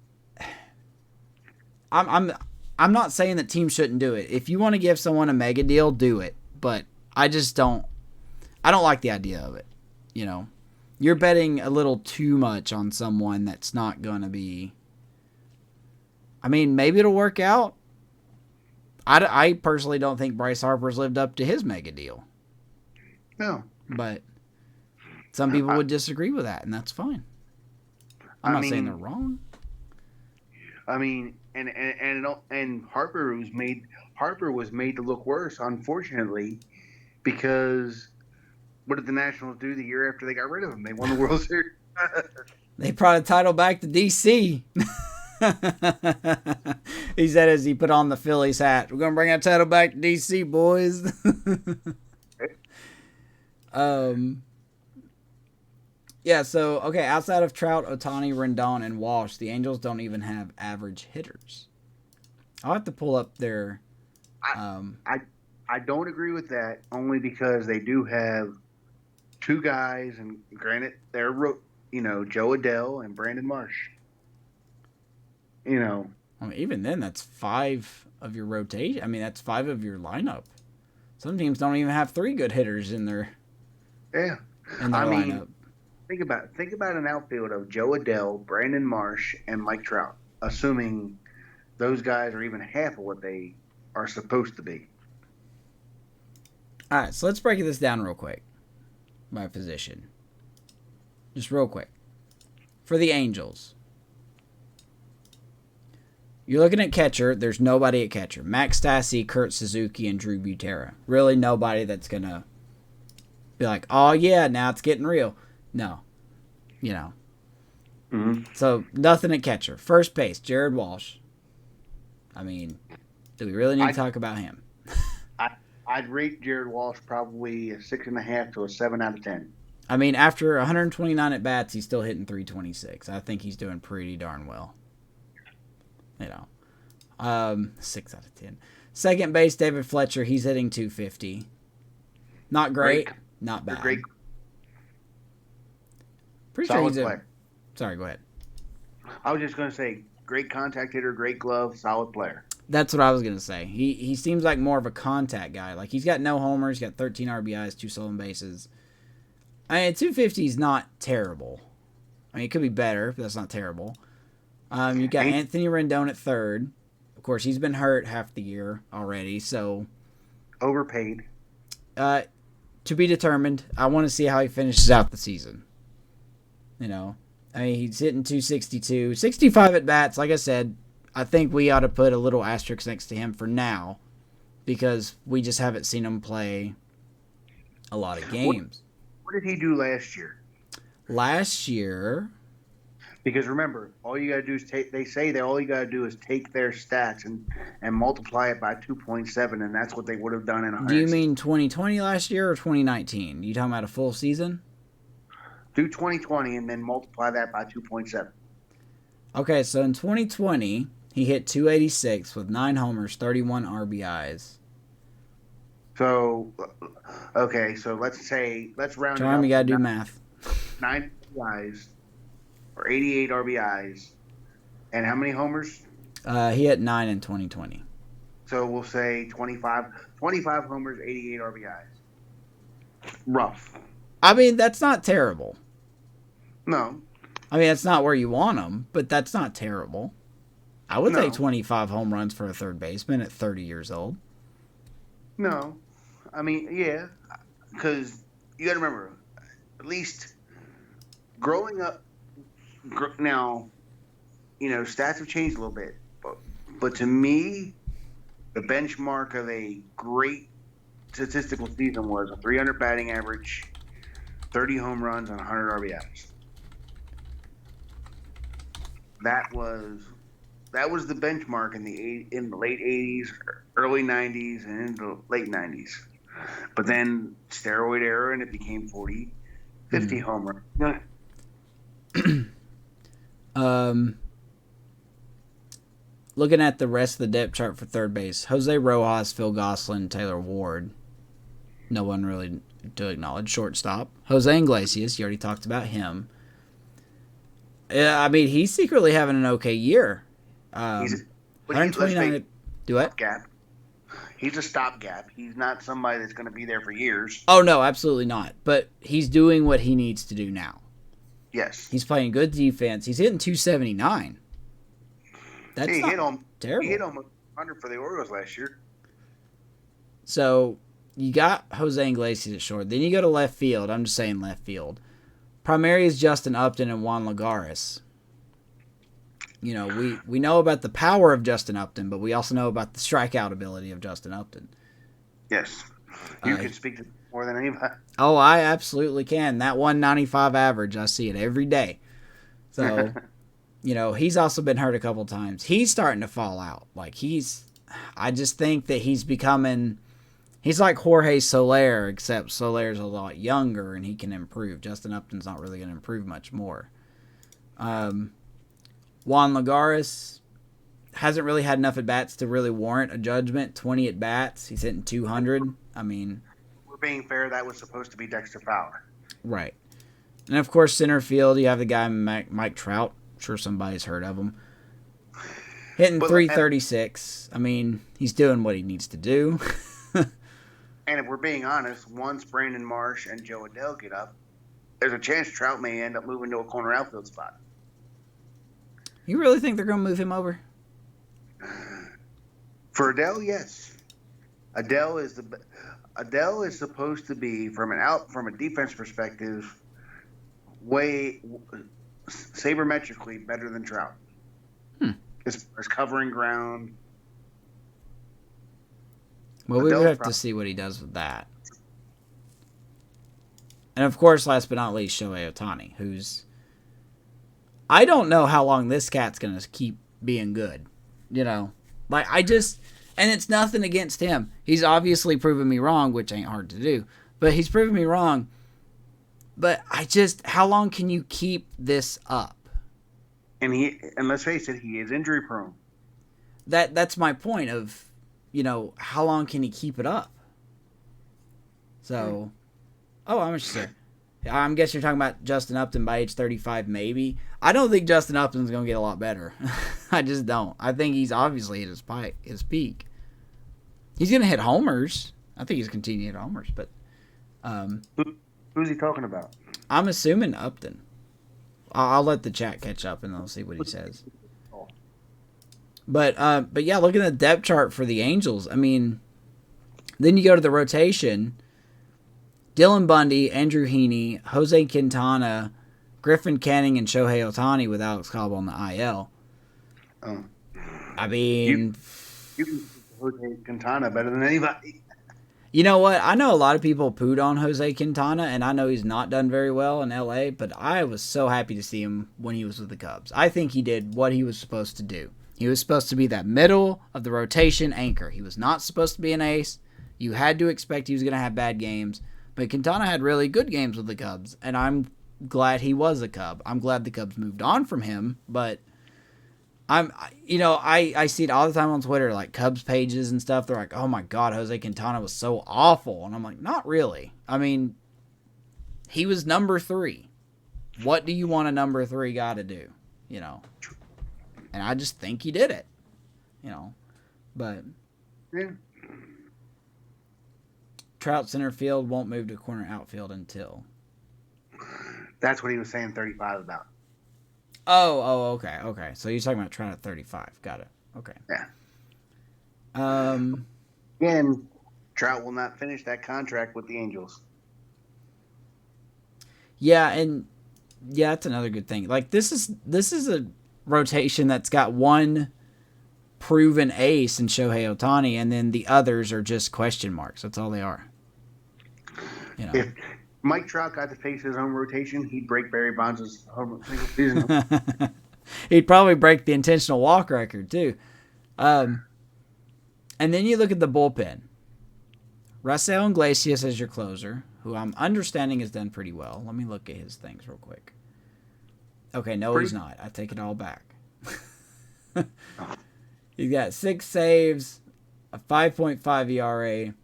I'm not saying that teams shouldn't do it. If you want to give someone a mega deal, do it. But I just don't. I don't like the idea of it. You're betting a little too much on someone that's not going to be. Maybe it'll work out. I personally don't think Bryce Harper's lived up to his mega deal. No. But some people would disagree with that, and that's fine. I'm not saying they're wrong. And Harper was made to look worse, unfortunately, because what did the Nationals do the year after they got rid of him? They won the World Series. They brought a title back to DC. He said as he put on the Phillies hat, "We're gonna bring that title back to DC, boys." Yeah, so okay, outside of Trout, Ohtani, Rendon, and Walsh, the Angels don't even have average hitters. I'll have to pull up their I don't agree with that, only because they do have two guys, and granted, they're Joe Adele and Brandon Marsh. I mean, even then, that's 5 of your rotation. I mean, that's 5 of your lineup. Some teams don't even have 3 good hitters in their lineup. Think about an outfield of Joe Adele, Brandon Marsh, and Mike Trout, assuming those guys are even half of what they are supposed to be. All right, so let's break this down real quick by position. Just real quick. For the Angels, you're looking at catcher. There's nobody at catcher. Max Stassi, Kurt Suzuki, and Drew Butera. Really nobody that's going to be like, oh, yeah, now it's getting real. No. Mm-hmm. So, nothing at catcher. First base, Jared Walsh. I mean, do we really need to talk about him? I'd rate Jared Walsh probably a 6.5 to a 7 out of 10. I mean, after 129 at bats, he's still hitting 326. I think he's doing pretty darn well. 6 out of 10. Second base, David Fletcher. He's hitting 250. Not great, not bad. Great. Pretty sure he's a. Sorry, go ahead. I was just going to say, great contact hitter, great glove, solid player. That's what I was going to say. He seems like more of a contact guy. Like, he's got no homers, he's got 13 RBIs, 2 stolen bases. I mean, 250 is not terrible. I mean, it could be better, but that's not terrible. You got Anthony Rendon at third. Of course, he's been hurt half the year already, so. Overpaid. To be determined. I want to see how he finishes out the season. I mean, he's hitting 262. 65 at bats, like I said. I think we ought to put a little asterisk next to him for now because we just haven't seen him play a lot of games. What did he do last year? Last year, because remember, all you gotta do is take. They say that all you gotta do is take their stats and multiply it by 2.7, and that's what they would have done in a. Do you mean 2020 last year or 2019? You talking about a full season? Do 2020 and then multiply that by 2.7. Okay, so in 2020, he hit 286 with 9 homers, 31 RBIs. So, okay, so let's round it up. You got to do math. 9 RBIs, or 88 RBIs, and how many homers? He hit 9 in 2020. So we'll say 25 homers, 88 RBIs. Rough. I mean, that's not terrible. No. I mean, that's not where you want him, but that's not terrible. I would take 25 home runs for a third baseman at 30 years old. No. I mean, yeah, because you got to remember, at least growing up, now, stats have changed a little bit, but to me, the benchmark of a great statistical season was a 300 batting average, 30 home runs, and 100 RBIs. That was the benchmark in the late 80s, early 90s, and into the late 90s. But then steroid era, and it became 40, 50 home run. Looking at the rest of the depth chart for third base, Jose Rojas, Phil Gosselin, Taylor Ward. No one really to acknowledge. Shortstop, Jose Iglesias. You already talked about him. Yeah, I mean, he's secretly having an okay year. 129. Do what? Gap. He's a stopgap. He's not somebody that's going to be there for years. Oh, no, absolutely not. But he's doing what he needs to do now. Yes. He's playing good defense. He's hitting 279. That's he not hit him, terrible. He hit almost 100 for the Orioles last year. So, you got Jose Iglesias at short. Then you go to left field. I'm just saying left field. Primary is Justin Upton and Juan Lagares. We know about the power of Justin Upton, but we also know about the strikeout ability of Justin Upton. Yes. You can speak to more than anybody. Oh, I absolutely can. That 195 average, I see it every day. So, he's also been hurt a couple times. He's starting to fall out. I just think that he's like Jorge Soler, except Soler's a lot younger and he can improve. Justin Upton's not really going to improve much more. Juan Lagares hasn't really had enough at-bats to really warrant a judgment. 20 at-bats. He's hitting 200. I mean, we're being fair. That was supposed to be Dexter Fowler. Right. And, of course, center field, you have the guy Mike Trout. I'm sure somebody's heard of him. Hitting 336. I mean, he's doing what he needs to do. And if we're being honest, once Brandon Marsh and Joe Adele get up, there's a chance Trout may end up moving to a corner outfield spot. You really think they're going to move him over? For Adele, yes. Adele is supposed to be from a defense perspective way sabermetrically better than Trout. As covering ground. Well, we would have to see what he does with that. And of course, last but not least, Shohei Ohtani, who's I don't know how long this cat's going to keep being good. And it's nothing against him. He's obviously proven me wrong, which ain't hard to do. But he's proven me wrong. But how long can you keep this up? And let's face it, he is injury prone. That's my point of, how long can he keep it up? So, I'm interested. I guess you're talking about Justin Upton by age 35, maybe. I don't think Justin Upton's going to get a lot better. I just don't. I think he's obviously at his peak. He's going to hit homers. I think he's continuing to hit homers, but who's he talking about? I'm assuming Upton. I'll let the chat catch up and I'll see what he says. But yeah, look at the depth chart for the Angels. I mean, then you go to the rotation. Dylan Bundy, Andrew Heaney, Jose Quintana, Griffin Canning, and Shohei Ohtani with Alex Cobb on the IL. I mean, you can Jose Quintana better than anybody. You know what? I know a lot of people pooed on Jose Quintana, and I know he's not done very well in LA, but I was so happy to see him when he was with the Cubs. I think he did what he was supposed to do. He was supposed to be that middle of the rotation anchor. He was not supposed to be an ace. You had to expect he was going to have bad games. But Quintana had really good games with the Cubs, and I'm glad he was a Cub. I'm glad the Cubs moved on from him, but I see it all the time on Twitter, like Cubs pages and stuff. They're like, oh my God, Jose Quintana was so awful. And I'm like, not really. I mean, he was number 3. What do you want a number 3 guy to do? And I just think he did it, but yeah. Trout center field won't move to corner outfield until. That's what he was saying 35 about. Oh, okay. So you're talking about Trout at 35. Got it. Okay. Yeah. Again, Trout will not finish that contract with the Angels. Yeah, and that's another good thing. Like this is a rotation that's got one proven ace in Shohei Ohtani, and then the others are just question marks. That's all they are. If Mike Trout got to face his own rotation, he'd break Barry Bonds' home single season. He'd probably break the intentional walk record too. And then you look at the bullpen. Raisel Iglesias as your closer, who I'm understanding has done pretty well. Let me look at his things real quick. Okay, no, he's not. I take it all back. He's got 6 saves, a 5.5 ERA.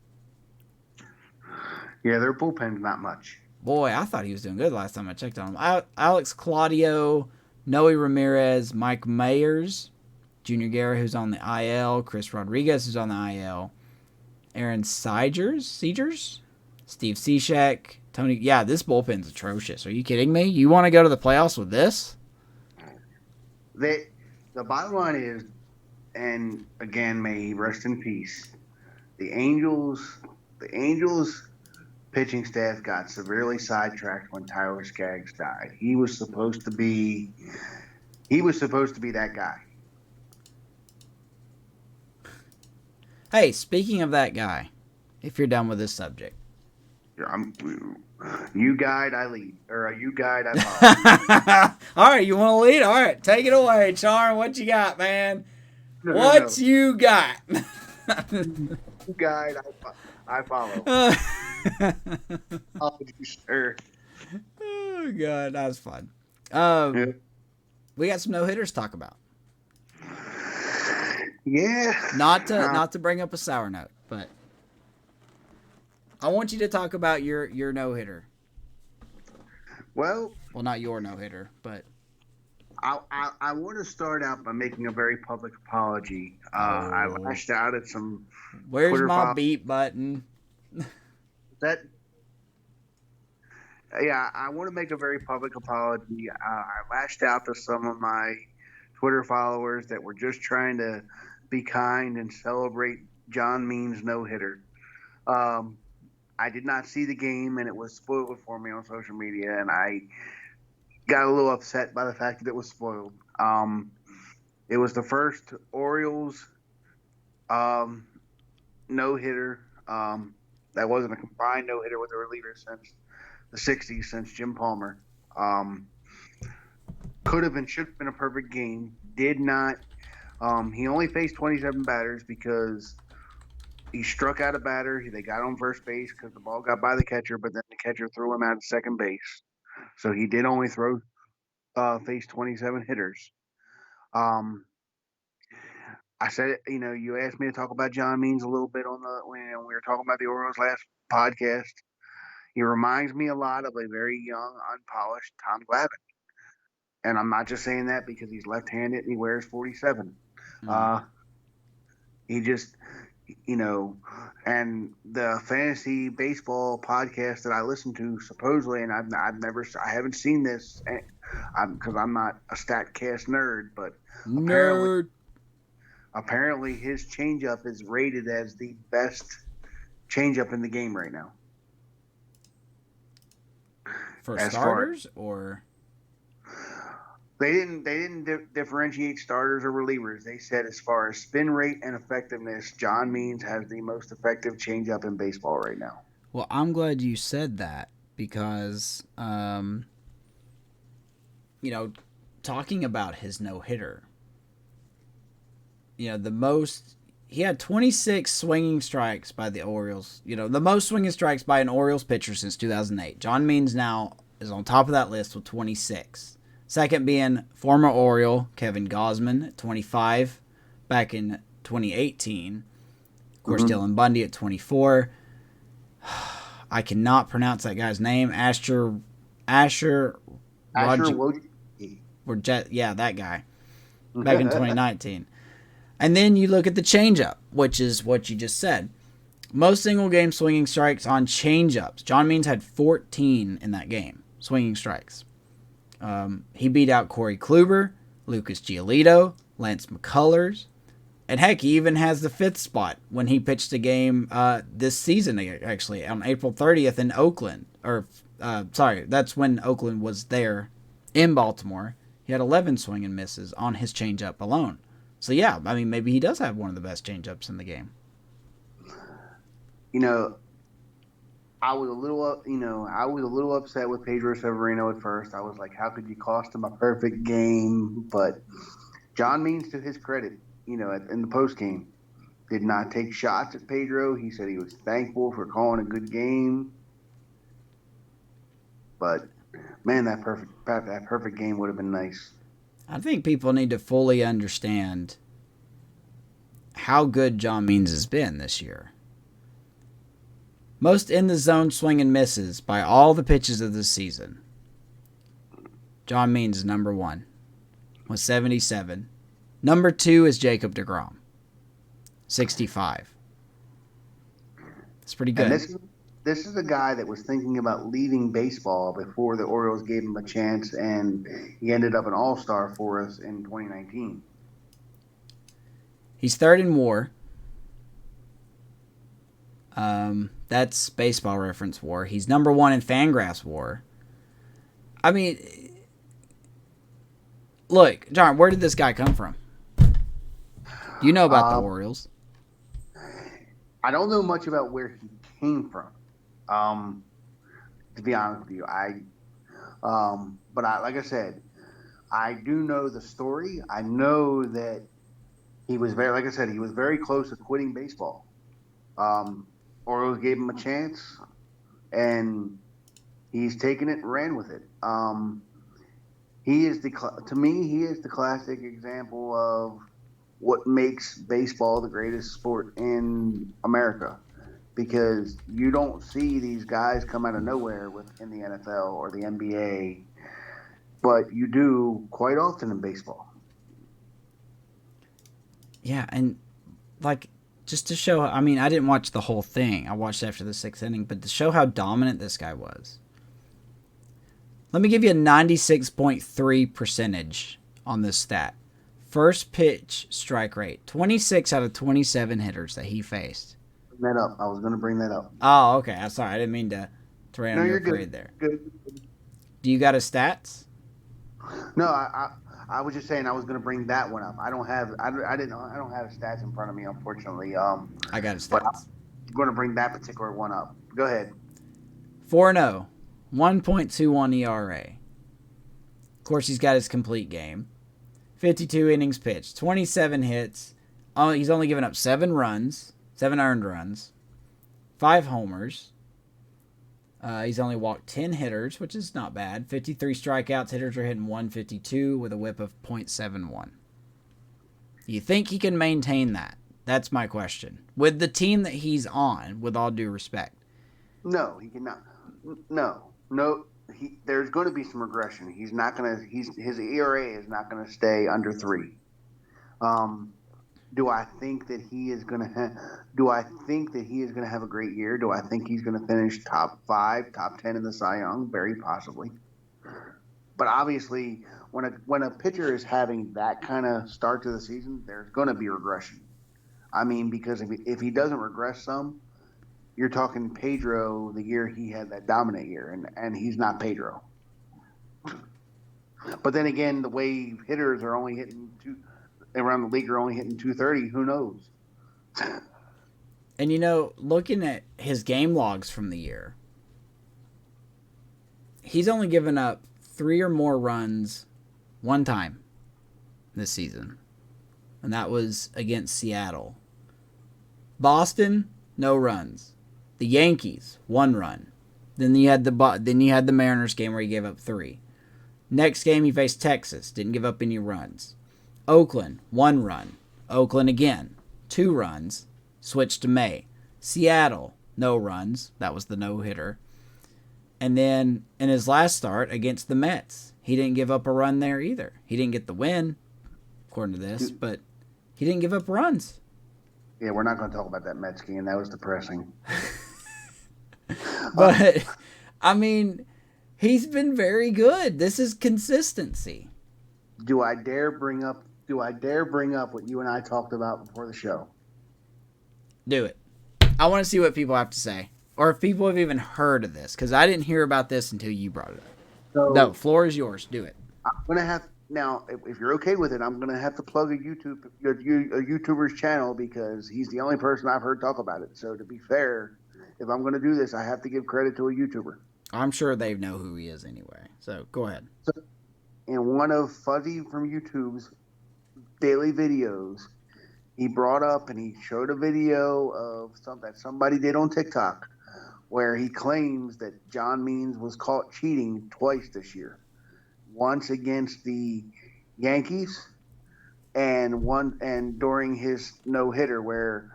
Yeah, their bullpen's not much. Boy, I thought he was doing good last time I checked on him. Alex Claudio, Noe Ramirez, Mike Mayers, Junior Guerra, who's on the IL, Chris Rodriguez, who's on the IL, Aaron Seegers, Steve Cishek, Tony. Yeah, this bullpen's atrocious. Are you kidding me? You want to go to the playoffs with this? The bottom line is, and again, may he rest in peace, the Angels pitching staff got severely sidetracked when Tyler Skaggs died. He was supposed to be that guy. Hey, speaking of that guy, if you're done with this subject. You guide, I lead. Or you guide, I follow. All right, you want to lead? All right, take it away, Charm. What you got, man? What you got? You guide, I follow. Apologies, sir. Oh, God, that was fun. Yeah. We got some no-hitters to talk about. Yeah. Not to bring up a sour note, but I want you to talk about your no-hitter. Well, not your no-hitter, but I want to start out by making a very public apology. I lashed out at some. Where's Twitter my beep button? Yeah, I want to make a very public apology. I lashed out to some of my Twitter followers that were just trying to be kind and celebrate John Means no-hitter. I did not see the game, and it was spoiled for me on social media, and I got a little upset by the fact that it was spoiled. It was the first Orioles no-hitter that wasn't a combined no-hitter with a reliever since the 60s, since Jim Palmer. Could have and should have been a perfect game. Did not. He only faced 27 batters because he struck out a batter. They got on first base because the ball got by the catcher, but then the catcher threw him out at second base. So he did only face 27 hitters. I said, you asked me to talk about John Means a little bit when we were talking about the Orioles last podcast. He reminds me a lot of a very young, unpolished Tom Glavine. And I'm not just saying that because he's left-handed and he wears 47. He just, and the fantasy baseball podcast that I listen to supposedly, and I haven't seen this because I'm not a StatCast nerd, but apparently his changeup is rated as the best changeup in the game right now. For starters, or they didn't differentiate starters or relievers. They said as far as spin rate and effectiveness, John Means has the most effective changeup in baseball right now. Well, I'm glad you said that because, talking about his no-hitter, he had 26 swinging strikes by the Orioles. The most swinging strikes by an Orioles pitcher since 2008. John Means now is on top of that list with 26. Second being former Oriole Kevin Gausman at 25 back in 2018. Of course, Dylan Bundy at 24. I cannot pronounce that guy's name. Asher that guy. Back in 2019. And then you look at the changeup, which is what you just said. Most single-game swinging strikes on changeups. John Means had 14 in that game, swinging strikes. He beat out Corey Kluber, Lucas Giolito, Lance McCullers, and heck, he even has the 5th spot when he pitched a game this season, actually, on April 30th in Oakland. That's when Oakland was there in Baltimore. He had 11 swing and misses on his changeup alone. So, yeah, maybe he does have one of the best changeups in the game. I was a little upset with Pedro Severino at first. I was like, how could you cost him a perfect game? But John Means, to his credit, in the post game, did not take shots at Pedro. He said he was thankful for calling a good game. But man, that perfect game would have been nice. I think people need to fully understand how good John Means has been this year. Most in the zone swing and misses by all the pitches of the season. John Means is number 1 with 77. Number 2 is Jacob deGrom, 65. It's pretty good. And this is a guy that was thinking about leaving baseball before the Orioles gave him a chance, and he ended up an all-star for us in 2019. He's 3rd in WAR. That's Baseball Reference WAR. He's number 1 in Fangraphs WAR. Look, John, where did this guy come from? You know about the Orioles. I don't know much about where he came from. To be honest with you, but like I said, I do know the story. I know that he was very, like I said, he was very close to quitting baseball. Orioles gave him a chance, and he's taken it and ran with it. He is to me, he is the classic example of what makes baseball the greatest sport in America. Because you don't see these guys come out of nowhere in the NFL or the NBA, but you do quite often in baseball. Yeah, and like just to show, I mean, I didn't watch the whole thing. I watched after the 6th inning, but to show how dominant this guy was. Let me give you a 96.3 percentage on this stat. First pitch strike rate, 26 out of 27 hitters that he faced. Bring that up. I was going to bring that up. Oh, okay. I'm sorry. I didn't mean to rain on your parade there. Good. Do you got his stats? No, I was just saying I was going to bring that one up. I don't have stats in front of me, unfortunately. I got his but stats. I'm going to bring that particular one up. Go ahead. 4-0, 1.21 ERA. Of course, he's got his complete game. 52 innings pitched, 27 hits. He's only given up 7 earned runs, 5 homers. He's only walked 10 hitters, which is not bad. 53 strikeouts. Hitters are hitting 152 with a whip of .71. You think he can maintain that? That's my question. With the team that he's on, with all due respect. No, he cannot. No. There's going to be some regression. He's not going to. His ERA is not going to stay under 3. Do I think that he is going to have a great year? Do I think he's going to finish top 5, top 10 in the Cy Young? Very possibly. But obviously, when a pitcher is having that kind of start to the season, there's going to be regression. I mean, because if he doesn't regress some, you're talking Pedro the year he had that dominant year, and he's not Pedro. But then again, the way hitters are only hitting around the league are only hitting 230, who knows? And looking at his game logs from the year, he's only given up 3 or more runs one time this season, and that was against Seattle. Boston, no runs. The Yankees, 1 run. Then you had the Mariners game where he gave up 3. Next game he faced Texas, didn't give up any runs. Oakland, 1 run. Oakland again, 2 runs. Switched to May. Seattle, no runs. That was the no-hitter. And then in his last start against the Mets, he didn't give up a run there either. He didn't get the win, according to this, but he didn't give up runs. Yeah, we're not going to talk about that Mets game. That was depressing. But, I mean, he's been very good. This is consistency. Do I dare bring up what you and I talked about before the show? Do it. I want to see what people have to say. Or if people have even heard of this. Because I didn't hear about this until you brought it up. No, floor is yours. Do it. I'm going to have... Now, if you're okay with it, I'm going to have to plug a YouTuber's channel because he's the only person I've heard talk about it. So to be fair, if I'm going to do this, I have to give credit to a YouTuber. I'm sure they know who he is anyway. So go ahead. So, in one of Fuzzy from YouTube's daily videos, he brought up and he showed a video of something that somebody did on TikTok where he claims that John Means was caught cheating twice this year. Once against the Yankees and during his no-hitter where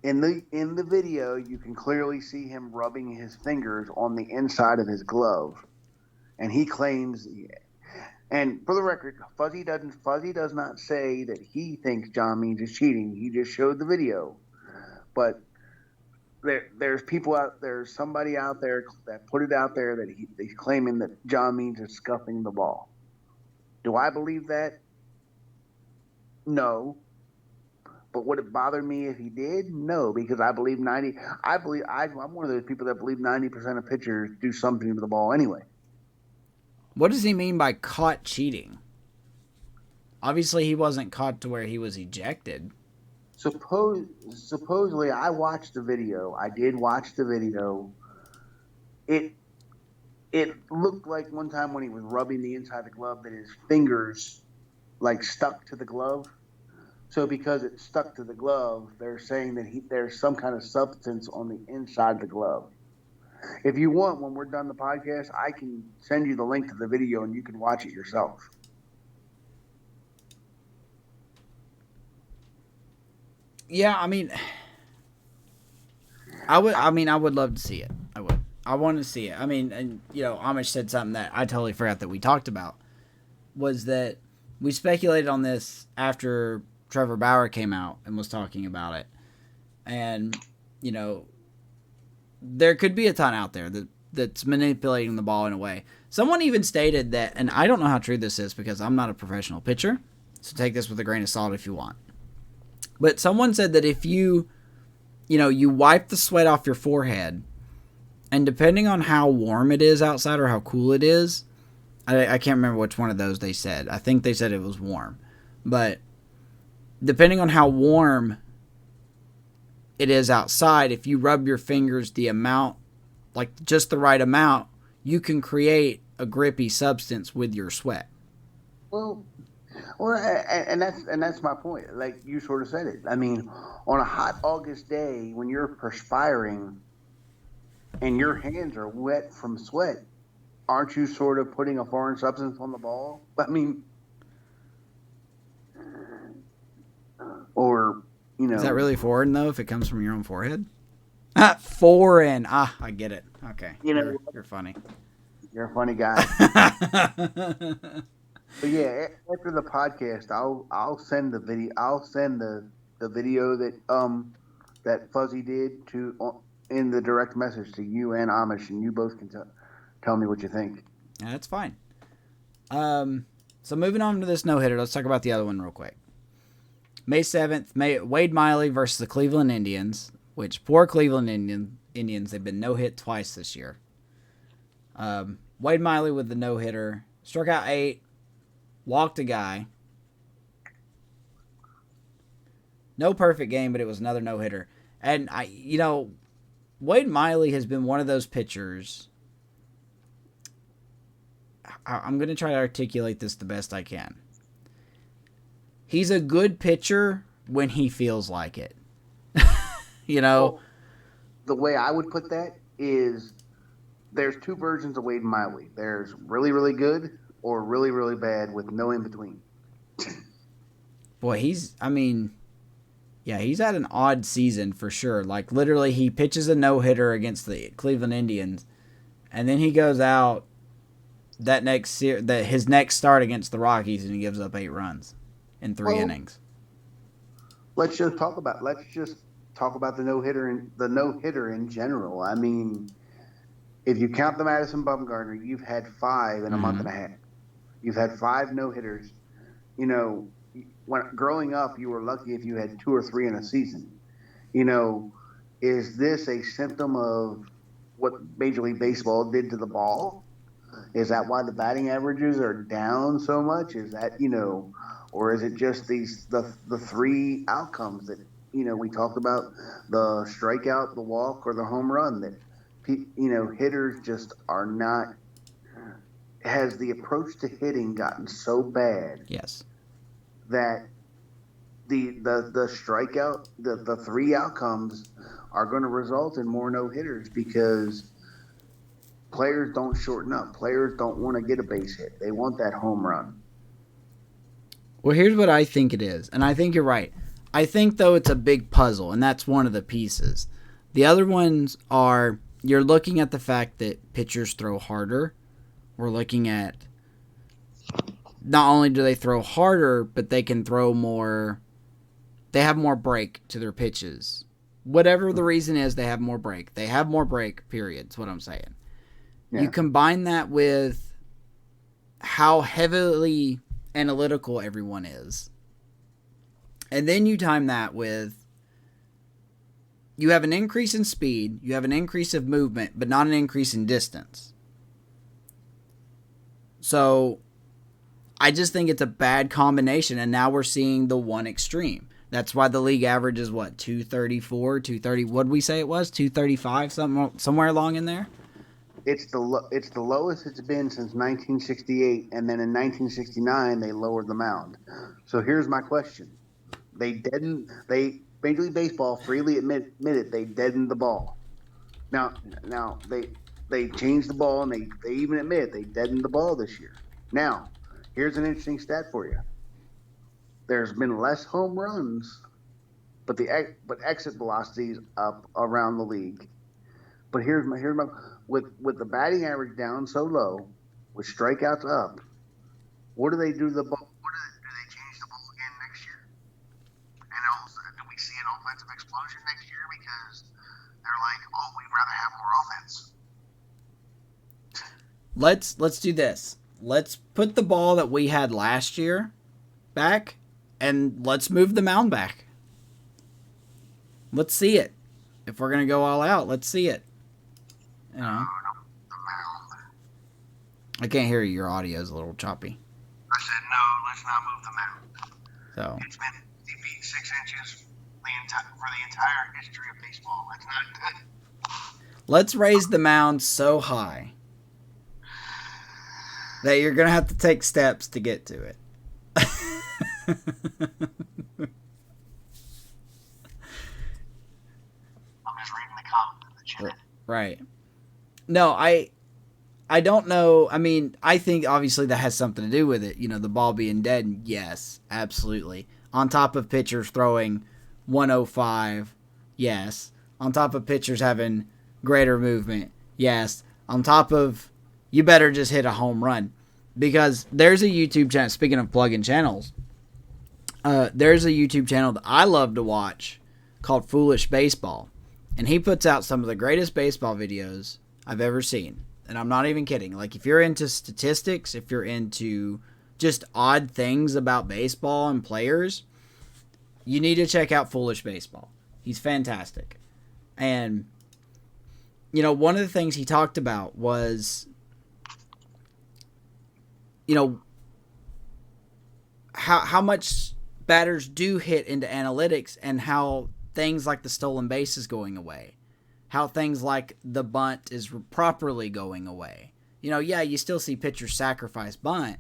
in the video you can clearly see him rubbing his fingers on the inside of his glove. And he claims, and for the record, Fuzzy does not say that he thinks John Means is cheating. He just showed the video. But there's somebody out there that put it out there that he's claiming that John Means is scuffing the ball. Do I believe that? No. But would it bother me if he did? No, because I'm one of those people that believe 90% of pitchers do something to the ball anyway. What does he mean by caught cheating? Obviously, he wasn't caught to where he was ejected. Supposedly, I watched the video. I did watch the video. It it looked like one time when he was rubbing the inside of the glove that his fingers like stuck to the glove. So because it stuck to the glove, they're saying that there's some kind of substance on the inside of the glove. If you want, when we're done the podcast, I can send you the link to the video and you can watch it yourself. Yeah, I mean, I would love to see it. I would. I want to see it. I mean, and Amish said something that I totally forgot that we talked about, was that we speculated on this after Trevor Bauer came out and was talking about it. And, there could be a ton out there that's manipulating the ball in a way. Someone even stated that, and I don't know how true this is because I'm not a professional pitcher, so take this with a grain of salt if you want. But someone said that if you wipe the sweat off your forehead, and depending on how warm it is outside or how cool it is, I can't remember which one of those they said. I think they said it was warm. But depending on how warm it is outside, if you rub your fingers the amount, like just the right amount, you can create a grippy substance with your sweat. Well, and that's my point. Like you sort of said it. I mean, on a hot August day when you're perspiring and your hands are wet from sweat, aren't you sort of putting a foreign substance on the ball? I mean, or is that really foreign though? If it comes from your own forehead, foreign. I get it. Okay, you're funny. You're a funny guy. But yeah, after the podcast, I'll send the video. I'll send the video that Fuzzy did in the direct message to you and Amish, and you both can tell me what you think. Yeah, that's fine. So moving on to this no-hitter, let's talk about the other one real quick. May 7th, Wade Miley versus the Cleveland Indians, which poor Cleveland Indians, they've been no-hit twice this year. Wade Miley with the no-hitter, struck out 8, walked a guy. No perfect game, but it was another no-hitter. And, Wade Miley has been one of those pitchers. I'm going to try to articulate this the best I can. He's a good pitcher when he feels like it. Well, the way I would put that is there's two versions of Wade Miley. There's really, really good or really, really bad with no in between. Boy, he's had an odd season for sure. Like, literally, he pitches a no-hitter against the Cleveland Indians, and then he goes out his next start against the Rockies, and he gives up 8 runs in 3 innings. Let's just talk about the no-hitter in general. I mean, if you count the Madison Bumgarner, you've had 5 in a month and a half. You've had 5 no-hitters. When growing up, you were lucky if you had 2 or 3 in a season. Is this a symptom of what Major League Baseball did to the ball? Is that why the batting averages are down so much? Is that, or is it just the 3 outcomes that, we talked about, the strikeout, the walk, or the home run, that, hitters just are not, has the approach to hitting gotten so bad? Yes. That the strikeout, the 3 outcomes are going to result in more no-hitters because players don't shorten up. Players don't want to get a base hit. They want that home run. Well, here's what I think it is, and I think you're right. I think, though, it's a big puzzle, and that's one of the pieces. The other ones are, you're looking at the fact that pitchers throw harder. We're looking at not only do they throw harder, but they can throw more. They have more break to their pitches. Whatever the reason is, they have more break. They have more break, period. That's what I'm saying. Yeah. You combine that with how heavily analytical everyone is. And then you time that with, you have an increase in speed, you have an increase of movement, but not an increase in distance. So I just think it's a bad combination, and now we're seeing the one extreme. That's why the league average is what, 234, 230. What did we say it was? 235, somewhere along in there. It's the lowest it's been since 1968, and then in 1969 they lowered the mound. So here's my question: Major League Baseball freely admitted they deadened the ball. Now they changed the ball, and they even admit they deadened the ball this year. Now, here's an interesting stat for you. There's been less home runs, but exit velocities up around the league. But here's my with the batting average down so low, with strikeouts up. What do they do to the ball? Do they change the ball again next year? And also, do we see an offensive explosion next year because they're like, oh, we'd rather have more offense? Let's do this. Let's put the ball that we had last year back, and let's move the mound back. Let's see it. If we're gonna go all out, let's see it. You know. The mound. I can't hear you. Your audio is a little choppy. I said no. Let's not move the mound. So It's been 50 feet 6 inches for the entire history of baseball. That's not good. let's raise the mound so high that you're gonna have to take steps to get to it. I'm just reading the comment in the chat. Right. No, I don't know. I mean, I think obviously that has something to do with it. You know, the ball being dead. Yes, absolutely. On top of pitchers throwing 105. Yes. On top of pitchers having greater movement. Yes. On top of you better just hit a home run, because there's a YouTube channel. Speaking of plug-in channels, there's a YouTube channel that I love to watch called Foolish Baseball. And he puts out some of the greatest baseball videos I've ever seen. And I'm not even kidding. Like, if you're into statistics, if you're into just odd things about baseball and players, you need to check out Foolish Baseball. He's fantastic. And, you know, one of the things he talked about was, you know, how much batters do hit into analytics, and how things like the stolen base is going away. How things like the bunt is properly going away. You know, yeah, you still see pitchers sacrifice bunt,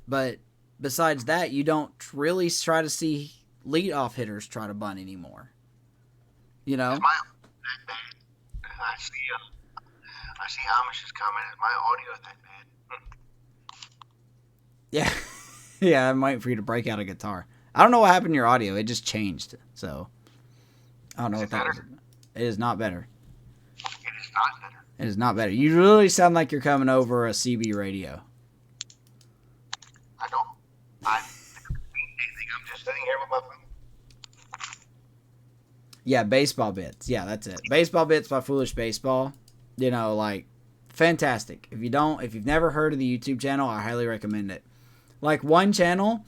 but besides that, you don't really try to see leadoff hitters try to bunt anymore. You know? I see Amish's comment. Is my audio that bad? Yeah. Yeah, I'm waiting for you to break out a guitar. I don't know what happened to your audio. It just changed. So, I don't know what that was. It is not better. It is not better. It is not better. You really sound like you're coming over a CB radio. I don't mean anything. I'm just sitting here with my phone. Yeah, baseball bits. Yeah, that's it. Baseball bits by Foolish Baseball. You know, like, fantastic. If you've never heard of the YouTube channel, I highly recommend it. Like, one channel,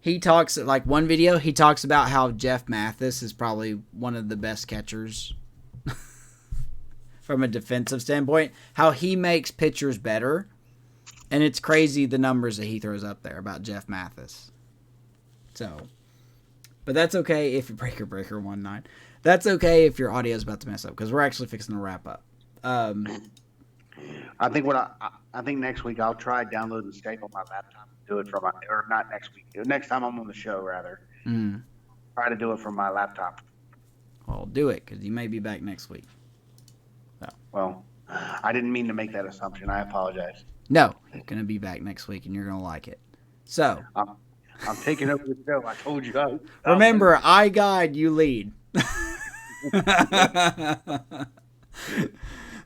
one video, he talks about how Jeff Mathis is probably one of the best catchers from a defensive standpoint. How he makes pitchers better. And it's crazy the numbers that he throws up there about Jeff Mathis. So, but that's okay if you're breaker 19. That's okay if your audio is about to mess up, because we're actually fixing to wrap up. I think next week I'll try downloading Skype on my laptop. Do it from or not next week. Next time I'm on the show, rather. Try to do it from my laptop. Well, do it, because you may be back next week. So. Well, I didn't mean to make that assumption. I apologize. No, you're going to be back next week, and you're going to like it. So. I'm taking over the show. I told you. Remember, I guide, you lead.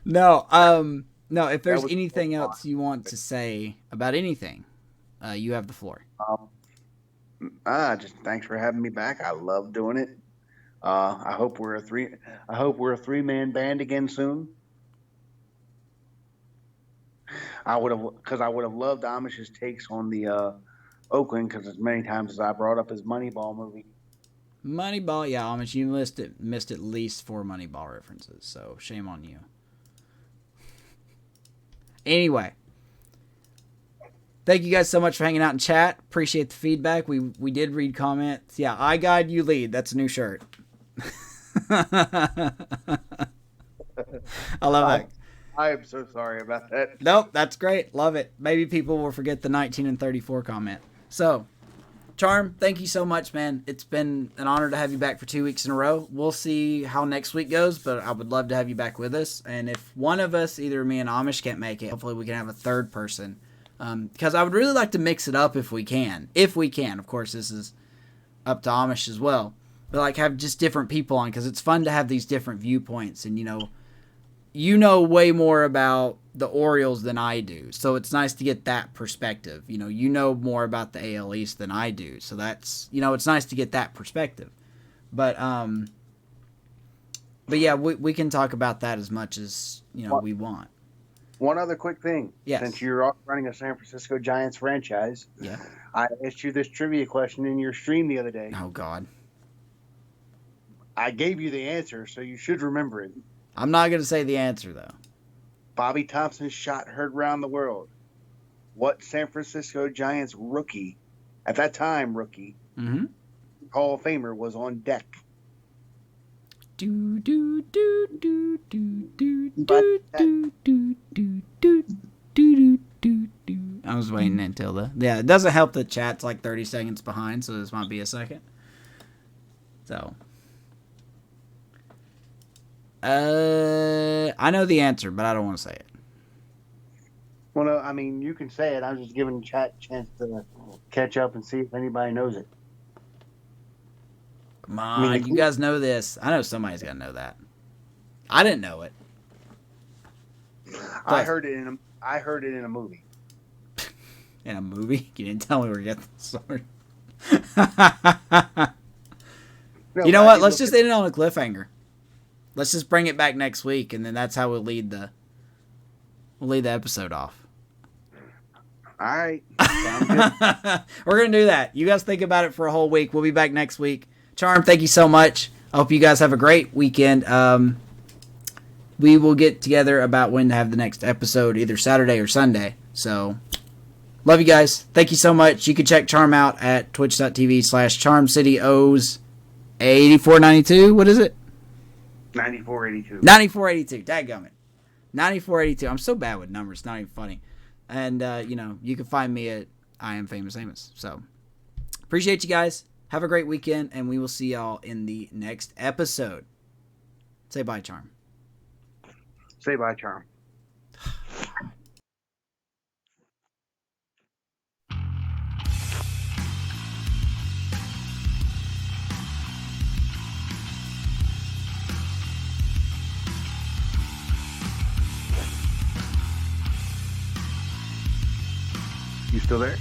No, if there's anything else you want to say about anything, you have the floor. Just thanks for having me back. I love doing it. I hope we're a 3-man band again soon. I would have loved Amish's takes on the Oakland, because as many times as I brought up his Moneyball movie. Moneyball, yeah, Amish, you missed at least 4 Moneyball references, so shame on you. Anyway, Thank you guys so much for hanging out in chat. Appreciate the feedback. We did read comments. Yeah, I guide, you lead. That's a new shirt. I love that. I am so sorry about that. Nope, that's great. Love it. Maybe people will forget the 19 and 34 comment. So, Charm, thank you so much, man. It's been an honor to have you back for 2 weeks in a row. We'll see how next week goes, but I would love to have you back with us. And if one of us, either me and Amish, can't make it, hopefully we can have a third person. Because I would really like to mix it up if we can. If we can. Of course, this is up to Amish as well. But like have just different people on, because it's fun to have these different viewpoints. And, you know way more about the Orioles than I do. So it's nice to get that perspective. You know more about the AL East than I do. So that's, it's nice to get that perspective. But yeah, we can talk about that as much as, we want. One other quick thing. Yes. Since you're running a San Francisco Giants franchise, yeah, I asked you this trivia question in your stream the other day. Oh, God. I gave you the answer, so you should remember it. I'm not going to say the answer, though. Bobby Thompson's shot heard around the world. What San Francisco Giants rookie, at that time rookie, Hall of Famer, was on deck? Do do do do do do do do do do do do do do. I was waiting until it doesn't help that chat's like 30 seconds behind, so this might be a second. So I know the answer, but I don't want to say it. Well, no, I mean, you can say it. I'm just giving chat a chance to catch up and see if anybody knows it. Come on, you guys know this. I know somebody's got to know that. I didn't know it. I heard it in a movie. In a movie? You didn't tell me where you got the sword. No, you know what? Let's just end it on a cliffhanger. Let's just bring it back next week, and then that's how we'll lead the episode off. All right. Sounds good. We're going to do that. You guys think about it for a whole week. We'll be back next week. Charm, thank you so much. I hope you guys have a great weekend. We will get together about when to have the next episode, either Saturday or Sunday. So, love you guys. Thank you so much. You can check Charm out at twitch.tv/CharmCityOs 8492. What is it? 9482. 9482. Dadgummit. 9482. I'm so bad with numbers. It's not even funny. And, you can find me at I Am Famous Amos. So, appreciate you guys. Have a great weekend, and we will see y'all in the next episode. Say bye, Charm. Say bye, Charm. You still there?